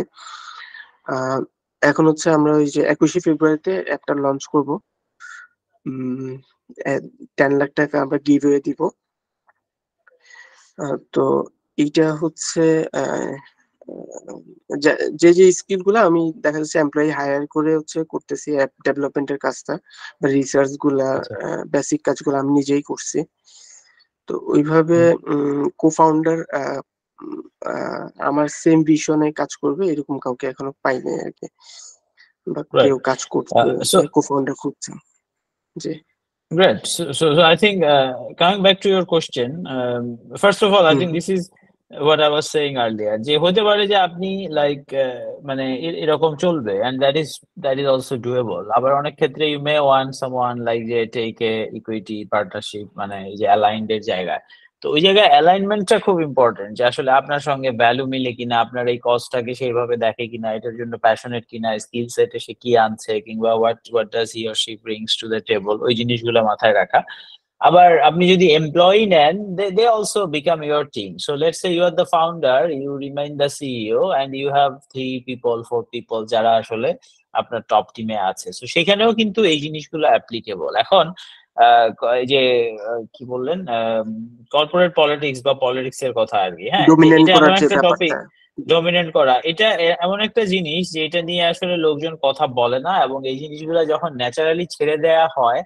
এখন হচ্ছে আমরা ওই যে 21শে ফেব্রুয়ারিতে অ্যাপটা লঞ্চ করব। 10 লাখ টাকা আমরা গিভওয়ে দিব। তো এইটা হচ্ছে যে যে স্কিল গুলা আমি দেখা যাচ্ছে এমপ্লয়ি হায়ার করে হচ্ছে করতেছি, অ্যাপ ডেভেলপমেন্টের কাজটা বা রিসার্চ গুলা, বেসিক কাজগুলো আমি নিজেই করছি। তো ওইভাবে কো-ফাউন্ডার আমার সেম ভিশনে কাজ করবে এরকম কাউকে এখনো পাই নাই আর কি, বা কেউ কাজ করছে, কো-ফাউন্ডার খুঁজছে। জি। Great. So I think coming back to your question, first of all, I think this is what I was saying earlier. যে হতে পারে যে আপনি লাইক মানে এরকম চলবে, and that is also doable. আবার অনেক ক্ষেত্রে you may want someone like যে take a equity partnership, মানে এই যে aligned এর জায়গায়। তো ওই জায়গায় অ্যালাইনমেন্টটা খুব ইম্পর্টেন্ট, যে আসলে আপনার সঙ্গে ভ্যালু মিলে কিনা, আপনার এই কজটাকে সেইভাবে দেখে কিনা, এটার জন্য প্যাশনেট কিনা, স্কিল সেটে সে কি আনছে, কিংবা what does he or she brings to the table, ওই জিনিসগুলো মাথায় রাখা। আবার আপনি যদি এমপ্লয়ি নেন, they also become your team. So let's say you are the founder, you remain the CEO, and you have 3 people 4 people যারা আসলে আপনার টপ টিমে আছে। সো সেখানেও কিন্তু এই জিনিসগুলো অ্যাপ্লিকেবল। এখন এই যে কি বললেন, কর্পোরেট পলিটিক্স বা পলিটিক্স এর কথা আর কি, হ্যাঁ, এটা এমন একটা টপিক, ডমিনেট করা, এটা এমন একটা জিনিস যে এটা নিয়ে আসলে লোকজন কথা বলে না, এবং এই জিনিসগুলো যখন ন্যাচারালি ছেড়ে দেয়া হয়,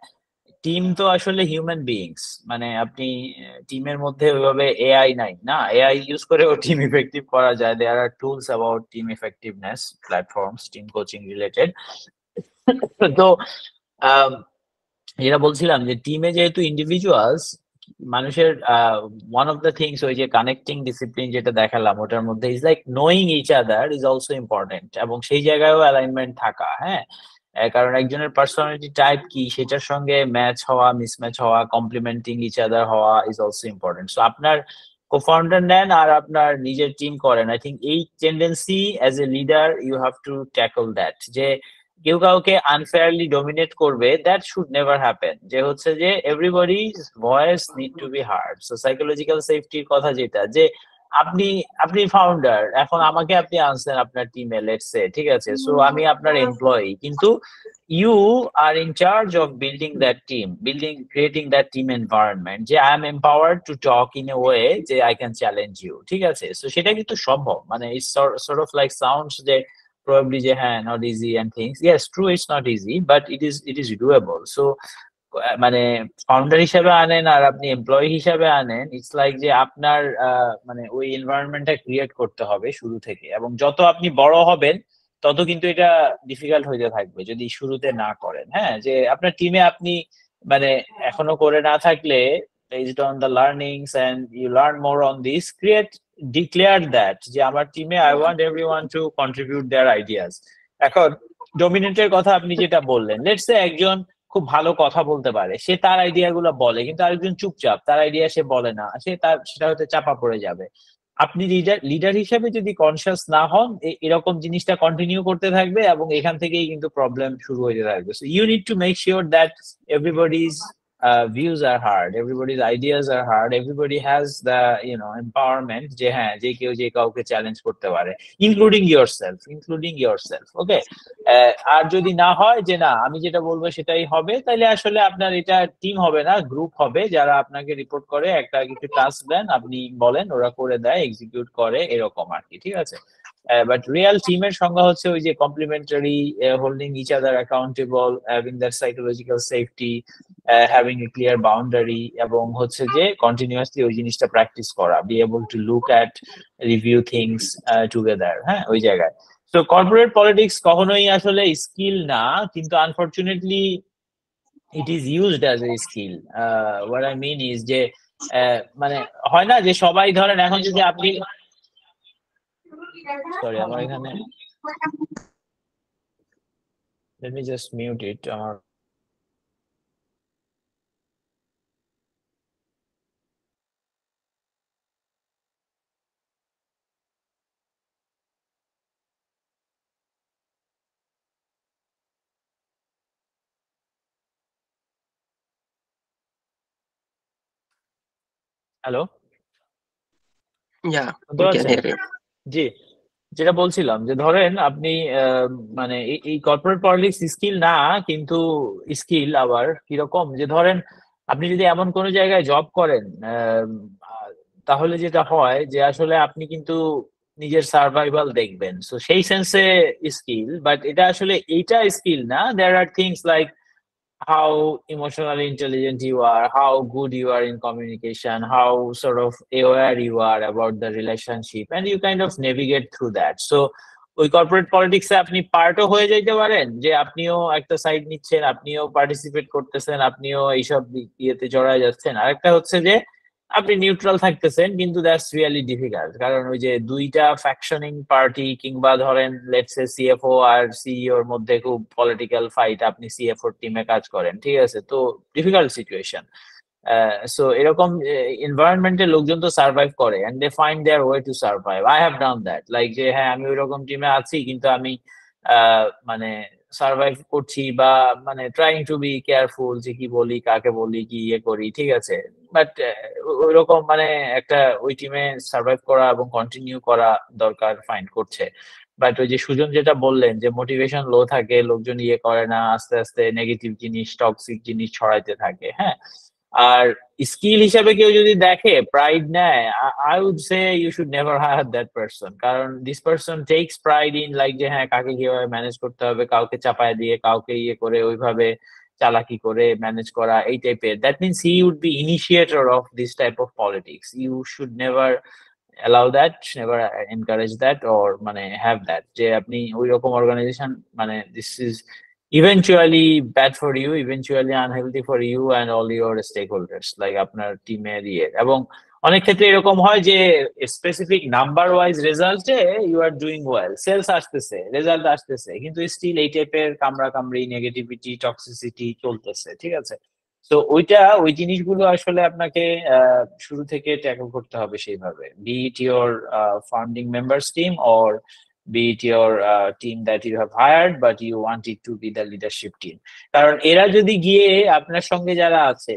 টিম তো আসলে হিউম্যান বিইংস, মানে আপনি টিমের মধ্যে ওইভাবে এআই নাই না, এআই ইউজ করেও টিম ইফেক্টিভ করা যায়। There are tools about team effectiveness, platforms, team coaching related. তো যেটা বলছিলাম যে টিমে যেহেতু ইন্ডিভিজুয়ালস, মানুষের ওয়ান অফ দ্য থিংস, ওই যে কানেক্টিং ডিসিপ্লিন যেটা দেখালাম, ওটার মধ্যে is like knowing each other is also important, এবং সেই জায়গায়ও অ্যালাইনমেন্ট থাকা, হ্যাঁ। কারণ একজনের পার্সোনালিটি টাইপ কি, সেটার সঙ্গে ম্যাচ হওয়া, মিসম্যাচ হওয়া, কমপ্লিমেন্টিং ইচ আদার হওয়া ইজ অলসো ইম্পর্টেন্ট। সো আপনার কো-ফাউন্ডার নেন আর আপনার নিজের টিম করেন, আই থিঙ্ক এই tendency as a leader you have to tackle that, যে কেউ কাউকে আনফেয়ারলি ডমিনেট করবে, দ্যাট শুড নেভার হ্যাপেন। যে হচ্ছে যে everybody's voice need to be heard. So psychological সেফটির কথা যেটা, যে আপনি ফাউন্ডার, এখন আমাকে আপনি আনছেন আপনার টিমে, লেটস সে, ঠিক আছে, সো আমি আপনার এমপ্লয়ি, কিন্তু you are in charge of building that team, creating that team environment, যে I am empowered to talk in a way যে I can challenge you, ঠিক আছে। সো সেটা কিন্তু সম্ভব, মানে it's sort of like sounds যে probably যে হ্যাঁ not easy and things, yes true, it's not easy, but it is doable. So মানে ফাউন্ডার হিসাবে আনেন আর আপনি এমপ্লয়ি হিসাবে আনেন, ইটস লাইক যে আপনার মানে ওই এনভায়রনমেন্টটা ক্রিয়েট করতে হবে শুরু থেকে, এবং যত আপনি বড় হবেন তত কিন্তু এটা ডিফিকাল্ট হইতে থাকবে যদি শুরুতে না করেন, হ্যাঁ। যে আপনার টিমে আপনি মানে এখনো করে না থাকলে, based on the learnings and you learn more on this, declare that যে আমার টিমে I want everyone to contribute their ideas. এখন ডমিনেন্টের কথা আপনি যেটা বললেন, লেটস সে একজন খুব ভালো কথা বলতে পারে, সে তার আইডিয়া গুলো বলে, কিন্তু আরেকজন চুপচাপ, তার আইডিয়া সে বলে না, সেটা হয়তো চাপা পড়ে যাবে। আপনি লিডার হিসেবে যদি কনসিয়াস না হন, এরকম জিনিসটা কন্টিনিউ করতে থাকবে এবং এখান থেকেই কিন্তু প্রবলেম শুরু হয়ে থাকবে। So you need to make sure that everybody's views are heard, everybody's ideas are heard, everybody has the empowerment যে হ্যাঁ যে কেউ যে কাউকে চ্যালেঞ্জ করতে পারে, ইনক্লুডিং yourself, ওকে। আর যদি না হয় যে না আমি যেটা বলবো সেটাই হবে, তাহলে আসলে আপনার এটা টিম হবে না, গ্রুপ হবে, যারা আপনাকে রিপোর্ট করে একটা কিছু টাস্ক দেন, আপনি বলেন, ওরা করে দেয়, এক্সিকিউট করে, এরকম আর কি, ঠিক আছে। বাট রিয়েল টিমের সংজ্ঞা হচ্ছে ওই যে complementary, holding each other accountable, having that psychological safety, having a clear boundary, এবং হচ্ছে যে কন্টিনিউয়াসলি ওই জিনিসটা প্র্যাকটিস করা, be able to look at, review things together, হ্যাঁ ওই জায়গায়। সো কর্পোরেট পলিটিক্স কখনোই আসলে স্কিল না, কিন্তু unfortunately it is used as a skill. What I mean is যে মানে হয় না যে সবাই ধরেন এখন যদি আপনি, সরি আমার এখানে, let me just mute it, আমার হ্যালো Yeah, শুনতে we can পাচ্ছেন? hear you. জি, যেটা বলছিলাম যে ধরেন আপনি মানে এই কর্পোরেট পলিটিক্স স্কিল না, কিন্তু স্কিল আবার কিরকম, যে ধরেন আপনি যদি এমন কোনো জায়গায় জব করেন, তাহলে যেটা হয় যে আসলে আপনি কিন্তু নিজের সার্ভাইভাল দেখবেন, সো সেই সেন্সে স্কিল, বাট এটা আসলে এইটা স্কিল না। There are things like how emotionally intelligent you are, how good you are in communication, how sort of aware you are about the relationship, and you kind of navigate through that. So ওই corporate পলিটিক্সে আপনি পার্টও হয়ে যাইতে পারেন, যে আপনিও একটা side নিচ্ছেন, আপনিও পার্টিসিপেট করতেছেন, আপনিও এইসব ইয়েতে জড়ায় যাচ্ছেন। আরেকটা হচ্ছে যে আপনি নিউট্রাল থাকতেছেন, কিন্তু দ্যাটস রিয়েলি ডিফিকাল্ট, কারণ ওই যে দুইটা ফ্যাকশনিং পার্টি, কিংবা ধরেন লেটস সে সিএফও আর সিইওর মধ্যে খুব পলিটিক্যাল ফাইট, আপনি সিএফওর টিমে কাজ করেন, ঠিক আছে, তো ডিফিকাল্ট সিচুয়েশন। সো এরকম এনভায়রনমেন্টে লোকজন তো সার্ভাইভ করে, and they find their way to survive. I have done that, like যে হ্যাঁ আমি ওইরকম টিমে আছি, কিন্তু আমি মানে সার্ভাইভ করছি, বা মানে ট্রাইং টু বি কেয়ারফুল, যে কি বলি, কাকে বলি, কি ইয়ে করি, ঠিক আছে। বাট ওইরকম মানে একটা ওই টিমে সার্ভাইভ করা এবং কন্টিনিউ করা দরকার ফাইন্ড করছে। বাট ওই যে সুজন যেটা বললেন যে মোটিভেশন লো থাকে, লোকজন ইয়ে করে না, আস্তে আস্তে নেগেটিভ জিনিস, টক্সিক জিনিস ছড়াইতে থাকে, হ্যাঁ। আর স্কিল হিসাবে কেউ যদি দেখে, প্রাইড নেয়, I would say you should never hire that person, কারণ this person takes pride in like যে হ্যাঁ কাকে কিভাবে ম্যানেজ করতে হবে, কাউকে চাপায় দিয়ে, কাউকে ইয়ে করে ওইভাবে চালাকি করে ম্যানেজ করা, এই টাইপের। That means he would be initiator of this type of politics. You should never allow that, never encourage that, or মানে have that, যে আপনি ওই রকম অর্গানাইজেশন, মানে this is eventually bad for you, eventually unhealthy for you and all your stakeholders, like আপনার টিমের ইয়ে। এবং অনেক ক্ষেত্রে এরকম হয় যে স্পেসিফিক নাম্বার ওয়াইজ রেজাল্টে you are doing well, sales আসতেছে, রেজাল্ট আসতেছে, কিন্তু স্টিল এই টাইপের কামড়া কামড়ি, নেগেটিভিটি, টক্সিসিটি চলতেছে, ঠিক আছে। তো ওই জিনিসগুলো আসলে আপনাকে শুরু থেকে ট্যাকল করতে হবে সেইভাবে, be it your founding members team, or be it your team that you have hired but you want it to be the leadership team. কারণ এরা যদি গিয়ে আপনার সঙ্গে যারা আছে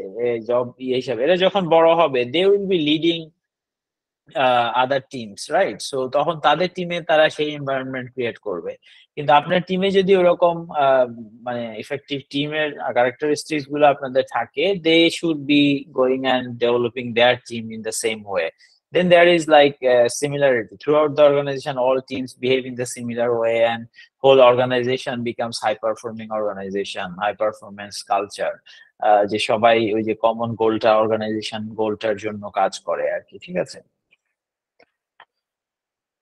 জব হিসাবে, এরা যখন বড় হবে, they will be leading other teams, right? So তখন তাদের টিমে তারা সেই এনভায়রনমেন্ট ক্রিয়েট করবে। কিন্তু আপনার টিমে যদি ওরকম মানে ইফেক্টিভ টিমের ক্যারেক্টারিস্টিক্স গুলো আপনাদের থাকে, they should be going and developing their team in the same way. Then there is like similarity throughout the organization. All teams behave in the similar way, and whole organization becomes high performing organization, high performance culture. যে সবাই ওই যে common গোলটা, organisation গোলটার জন্য কাজ করে আর কি, ঠিক আছে।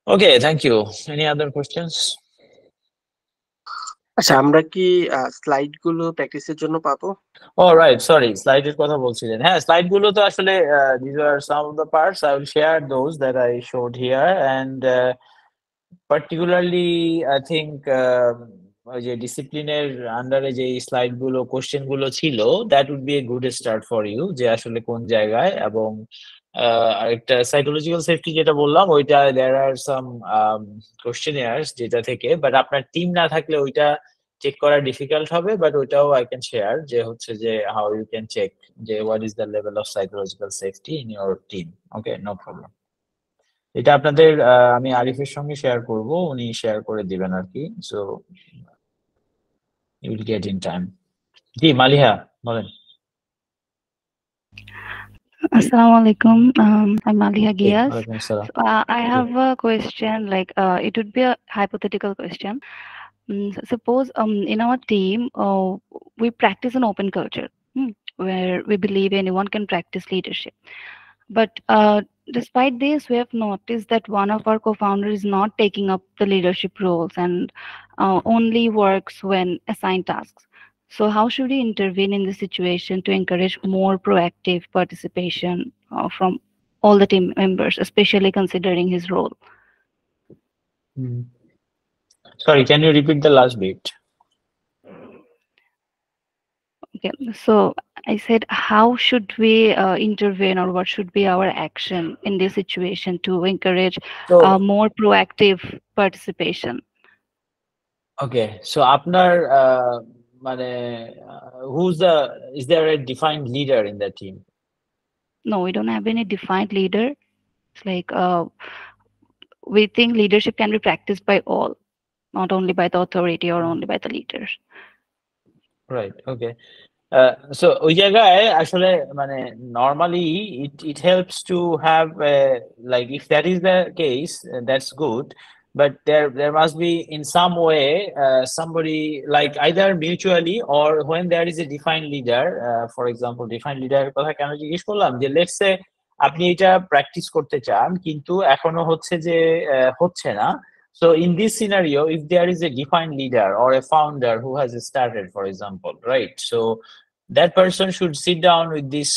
Okay, thank you. Any other questions? আচ্ছা, আমরা কি স্লাইড গুলো প্র্যাকটিসের জন্য পাবো? Oh, right. Sorry, স্লাইডের কথা বলছিলেন। হ্যাঁ, স্লাইড গুলো তো আসলে these are some of the parts. I will share those that I showed here, and particularly I think ওই যে ডিসিপ্লিনের আন্ডারে যে স্লাইড গুলো, কোশ্চেন গুলো ছিল, that would be a good start for you, যে আসলে কোন জায়গায় এবং আরেকটা সাইকোলজিক্যাল সেফটি যেটা বললাম ওইটা দেয়ার আর সাম কোশ্চেনিয়ার্স যেটা থেকে, বাট আপনার টিম না থাকলে ওইটা চেক করা ডিফিকাল্ট হবে, বাট ওইটাও আই ক্যান শেয়ার যে হচ্ছে যে হাউ ইউ ক্যান চেক যে what is the level of psychological safety in your team. Okay, no problem. এটা আপনাদের আমি আরিফের সঙ্গে শেয়ার করব, উনি শেয়ার করে দিবেন আর কি, so you will get in time. জি মালিহা বলেন। Assalamu alaikum. I'm Maliha G, Gias. ওয়ালাইকুম আসসালাম। So, I have a question, like it would be a hypothetical question. Suppose in our team we practice an open culture where we believe anyone can practice leadership. But despite this, we have noticed that one of our co-founders is not taking up the leadership roles and only works when assigned tasks. So how should we intervene in this situation to encourage more proactive participation from all the team members, especially considering his role? Sorry, can you repeat the last bit? Okay, so I said, how should we intervene, or what should be our action in this situation to encourage more proactive participation? Okay, so আপনার মানে is there a defined leader in the team? No, we don't have any defined leader. It's like we think leadership can be practiced by all, not only by the authority or only by the leaders. Right, okay. So ওই জায়গায় আসলে মানে normally it helps to have like if that is the case, that's good, but there must be in some way somebody like either mutually or when there is a defined leader, for example defined leader কথা কেন জিজ্ঞেস করলাম যে let's say আপনি এটা practice করতে চান কিন্তু এখনো হচ্ছে যে হচ্ছে না। So in this scenario, if there is a defined leader or a founder who has started, for example, right? So that person should sit down with this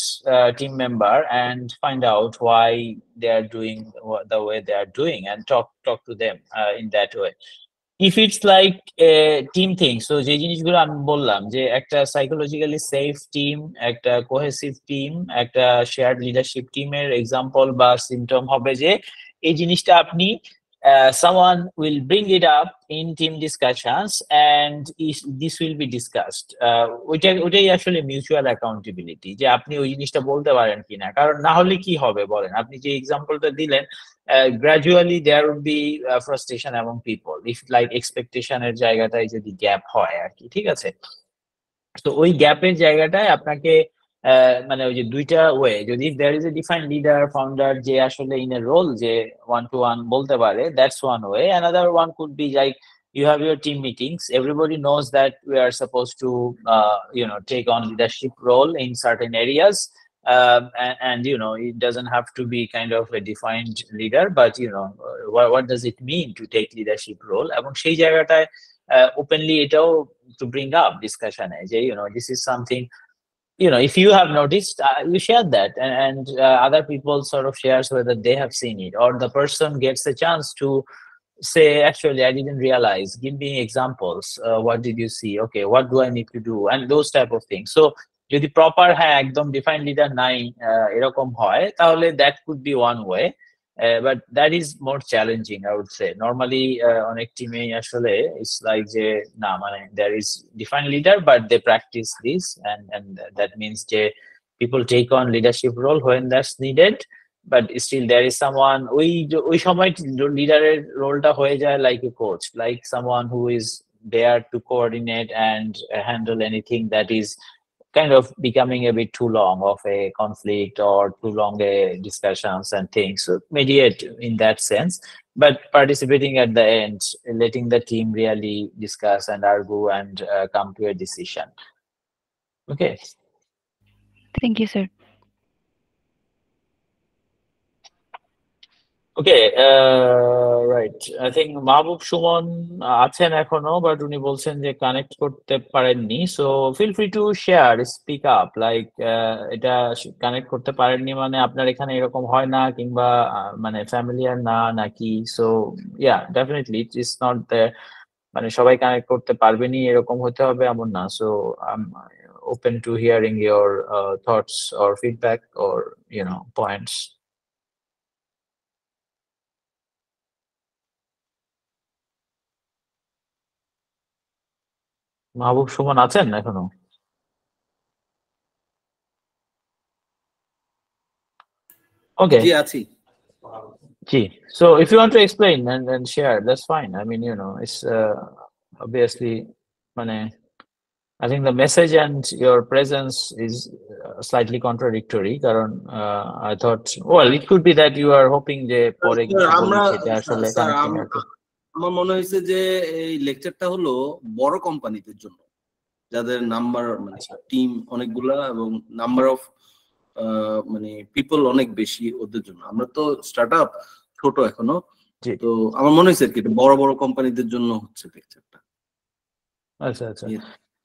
team member and find out why they are doing the way they are doing and talk to them in that way. If it's like a team thing, so যে জিনিসগুলো আমি বললাম যে একটা psychologically safe team, একটা cohesive team, একটা shared leadership টিমের example বা সিমটম হবে যে এই জিনিসটা আপনি someone will bring it up in team discussions and this will be discussed. ওইটাই আসলে মিউচুয়াল অ্যাকাউন্টেবিলিটি, যে আপনি ওই জিনিসটা বলতে পারেন কিনা, কারণ না হলে কি হবে বলেন, আপনি যে এক্সাম্পলটা দিলেন gradually there would be frustration among people if like expectation এর জায়গাটায় যদি গ্যাপ হয় আর কি, ঠিক আছে? তো ওই গ্যাপের জায়গাটায় আপনাকে মানে ওই যে দুইটা ওয়ে, যদি there is a defined leader founder যে আসলে in a role যে one to one বলতে পারে, that's one way. Another one could be like you have your team meetings, everybody knows that we are supposed to take on leadership role in certain areas, and it doesn't have to be kind of a defined leader, but what does it mean to take leadership role, এবং সেই জায়গাটায় openly এটাও to bring up discussion যে this is something, if you have noticed, you share that, and other people sort of shares whether they have seen it, or the person gets a chance to say, actually I didn't realize, give me examples, what did you see, okay, what do I need to do, and those type of things. So যদি proper একদম defined leader নাই এরকম হয় তাহলে that could be one way, but that is more challenging, I would say. Normally অনেক টিমে আসলে it's like যে না মানে there is defined leader but they practice this, and that means যে people take on leadership role when that's needed, but still there is someone ওই সময় লিডারের রোলটা হয়ে যায় like a coach, like someone who is there to coordinate and handle anything that is kind of becoming a bit too long of a conflict or too long a discussions and things. So mediate in that sense, but participating at the end, letting the team really discuss and argue and come to a decision. Okay. Thank you, sir. Okay, right. I think মাহবুব সুমন আছেন এখনো, but উনি বলছেন যে connect করতে পারেননি, so feel free to share, speak up, like এটা connect করতে পারেননি মানে আপনার এখানে এরকম হয় না কিংবা মানে ফ্যামিলিয়ার না নাকি, so yeah definitely it is not the মানে সবাই কানেক্ট করতে পারবেনি এরকম হতে হবে এমন না, so open to hearing your thoughts or feedback or points. মাহবুব সুমন আছেন এখনো? Okay. জি আছি। Gee, so if you want to explain and share, that's fine. I mean, it's obviously, মানে, I think the message and your presence is slightly contradictory. কারণ I thought, well, it could be that you are hoping যে পরে কিছু বলি সেটা আসলে connecting আর কি। আমার মনে হয়েছে যে এই লেকচারটা হলো বড় কোম্পানিদের জন্য, যাদের নাম্বার মানে টিম অনেকগুলা এবং নাম্বার অফ মানে পিপল অনেক বেশি, ওদের জন্য। আমরা তো স্টার্টআপ, ছোট এখনো, তো আমার মনে হয়েছে আর কি বড় বড় কোম্পানিদের জন্য হচ্ছে লেকচারটা। আচ্ছা আচ্ছা।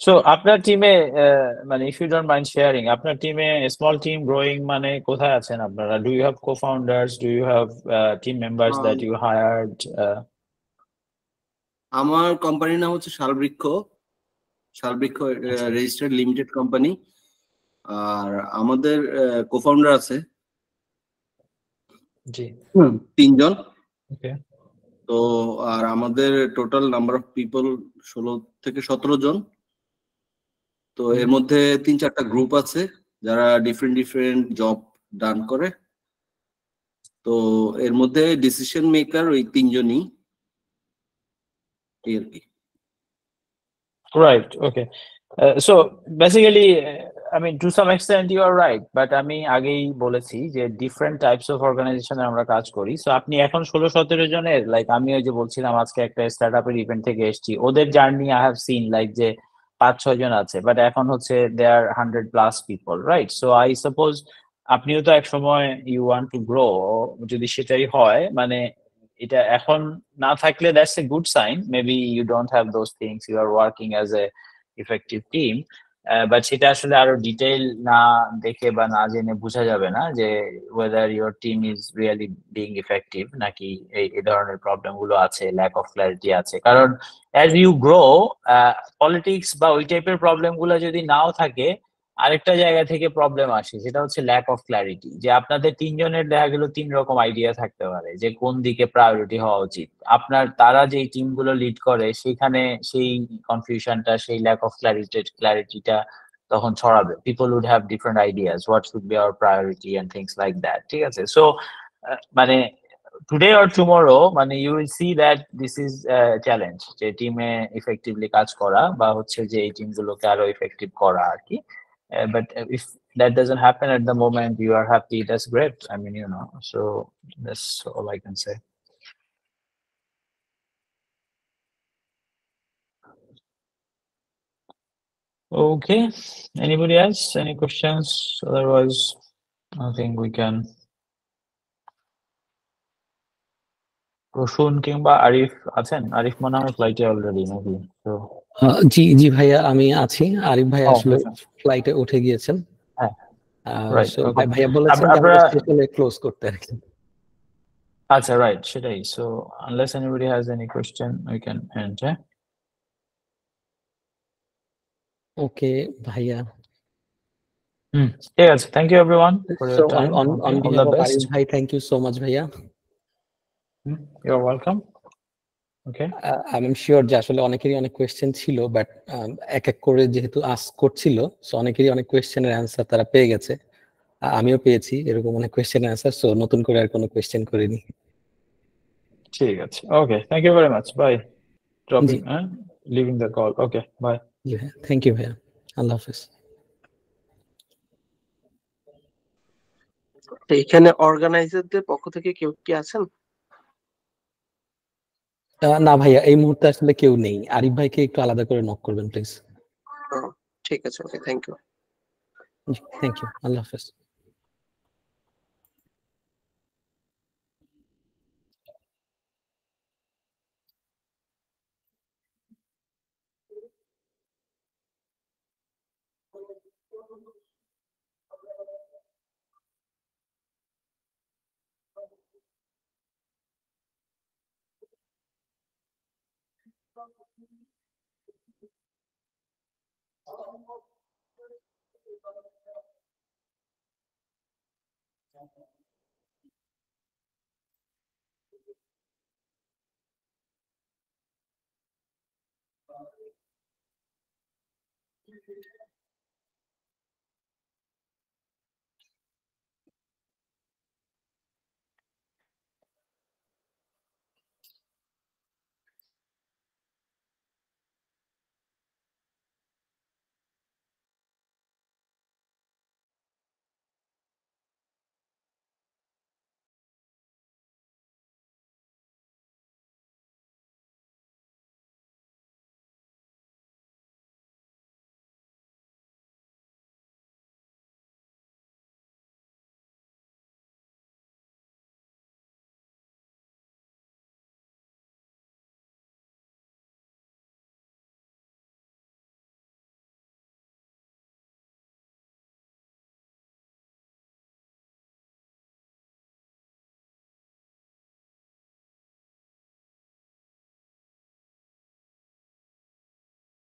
সো আপনার টিমে মানে if you don't mind sharing, আপনার টিমে স্মল টিম গ্রোয়িং মানে কোথায় আছেন আপনারা? Do you have co-founders, do you have team members that you hired? আমার কোম্পানির নাম হচ্ছে শালবৃক্ষ রেজিস্টার্ড লিমিটেড কোম্পানি। আর আমাদের কো-ফাউন্ডার আছে জি 3 জন। ওকে। তো আর আমাদের টোটাল নাম্বার অফ পিপল 16 থেকে 17 জন। তো এর মধ্যে 3-4টা গ্রুপ আছে যারা ডিফারেন্ট জব ডান করে। তো এর মধ্যে ডিসিশন মেকার ওই 3 জনই আর কি। Right. Okay. So basically, I mean, to some extent you are right, but আমি আগেই বলেছি যে different types of organization আমরা কাজ করি। So আপনি এখন 16-17 জনের, like আমি ওই যে বলছিলাম আজকে একটা স্টার্টআপের ইভেন্ট থেকে এসেছি, ওদের journey I have seen like যে 5-6 জন আছে, বাট এখন হচ্ছে they are 100+ people, right? So I suppose আপনিও তো এক সময় you want to grow, যদি সেটাই হয়, মানে এটা এখন না থাকলে that's a good sign. Maybe you don't have those things, you are working as a effective team, but সেটা আসলে আরো ডিটেইল না দেখে বা না জেনে বোঝা যাবে না যে whether your team is really being effective নাকি এই ধরনের প্রবলেম গুলো আছে, ল্যাক অফ ক্ল্যারিটি আছে। কারণ as you grow, পলিটিক্স বা ওই টাইপের প্রবলেম গুলো যদি নাও থাকে, আরেকটা জায়গা থেকে প্রবলেম আসে, সেটা হচ্ছে ল্যাক অফ ক্ল্যারিটি। যে আপনাদের 3 জনের দেখা গেল 3 রকম আইডিয়া থাকতে পারে যে কোন দিকে প্রায়োরিটি হওয়া উচিত। তারা যে টিম গুলো লিড করে সেখানে সেই কনফিউশনটা, সেই ল্যাক অফ ক্ল্যারিটিটা তখন ছড়াবে। People would have different ideas what should be our priority and things like that. ঠিক আছে? সো মানে টুডে অর টুমরো, মানে you will see that this is challenge, যে টিমে ইফেক্টিভলি কাজ করা বা হচ্ছে যে এই টিমগুলোকে আরো ইফেক্টিভ করা আর কি। But if that doesn't happen at the moment, you are happy, that's great. I mean, so that's all I can say. Okay, anybody else? Any questions? Otherwise, I think we can. রসুন কিংবা আরিফ আছেন? আরিফ মনে হয় ফ্লাইটে already নাকি? তো জি জি ভাইয়া, আমি আছি। আরিফ ভাই আসলে ফ্লাইটে উঠে গিয়েছেন। হ্যাঁ, ভাইয়া বলেছেন যে আমরা সেশনে ক্লোজ করতে আর কি। আচ্ছা, রাইট, সেটাই। So unless anybody has any question, we can end. Okay ভাইয়া। ঠিক আছে, thank you everyone for your time. On behalf of Arif ভাই, thank you so much ভাইয়া। You're welcome. Okay. I'm sure যে আসলে অনেকেরই অনেক কোয়েশ্চেন ছিল, বাট এক এক করে যেহেতু আস্ক করছিল, সো অনেকেরই অনেক কোয়েশ্চেনের অ্যান্সার তারা পেয়ে গেছে। আমিও পেয়েছি এরকম অনেক কোয়েশ্চেনের অ্যান্সার, সো নতুন করে আর কোনো কোয়েশ্চেন করিনি। ঠিক আছে, okay, thank you very much. Bye. Dropping, leaving the call. Okay, bye. Thank you ভাইয়া, আল্লাহ হাফেজ। এখানে অর্গানাইজারদের পক্ষ থেকে কেউ কি আছেন? না ভাইয়া, এই মুহূর্তে আসলে কেউ নেই। আরিফ ভাইকে একটু আলাদা করে নক করবেন প্লিজ। ঠিক আছে, okay, thank you. Thank you, আল্লাহ হাফেজ।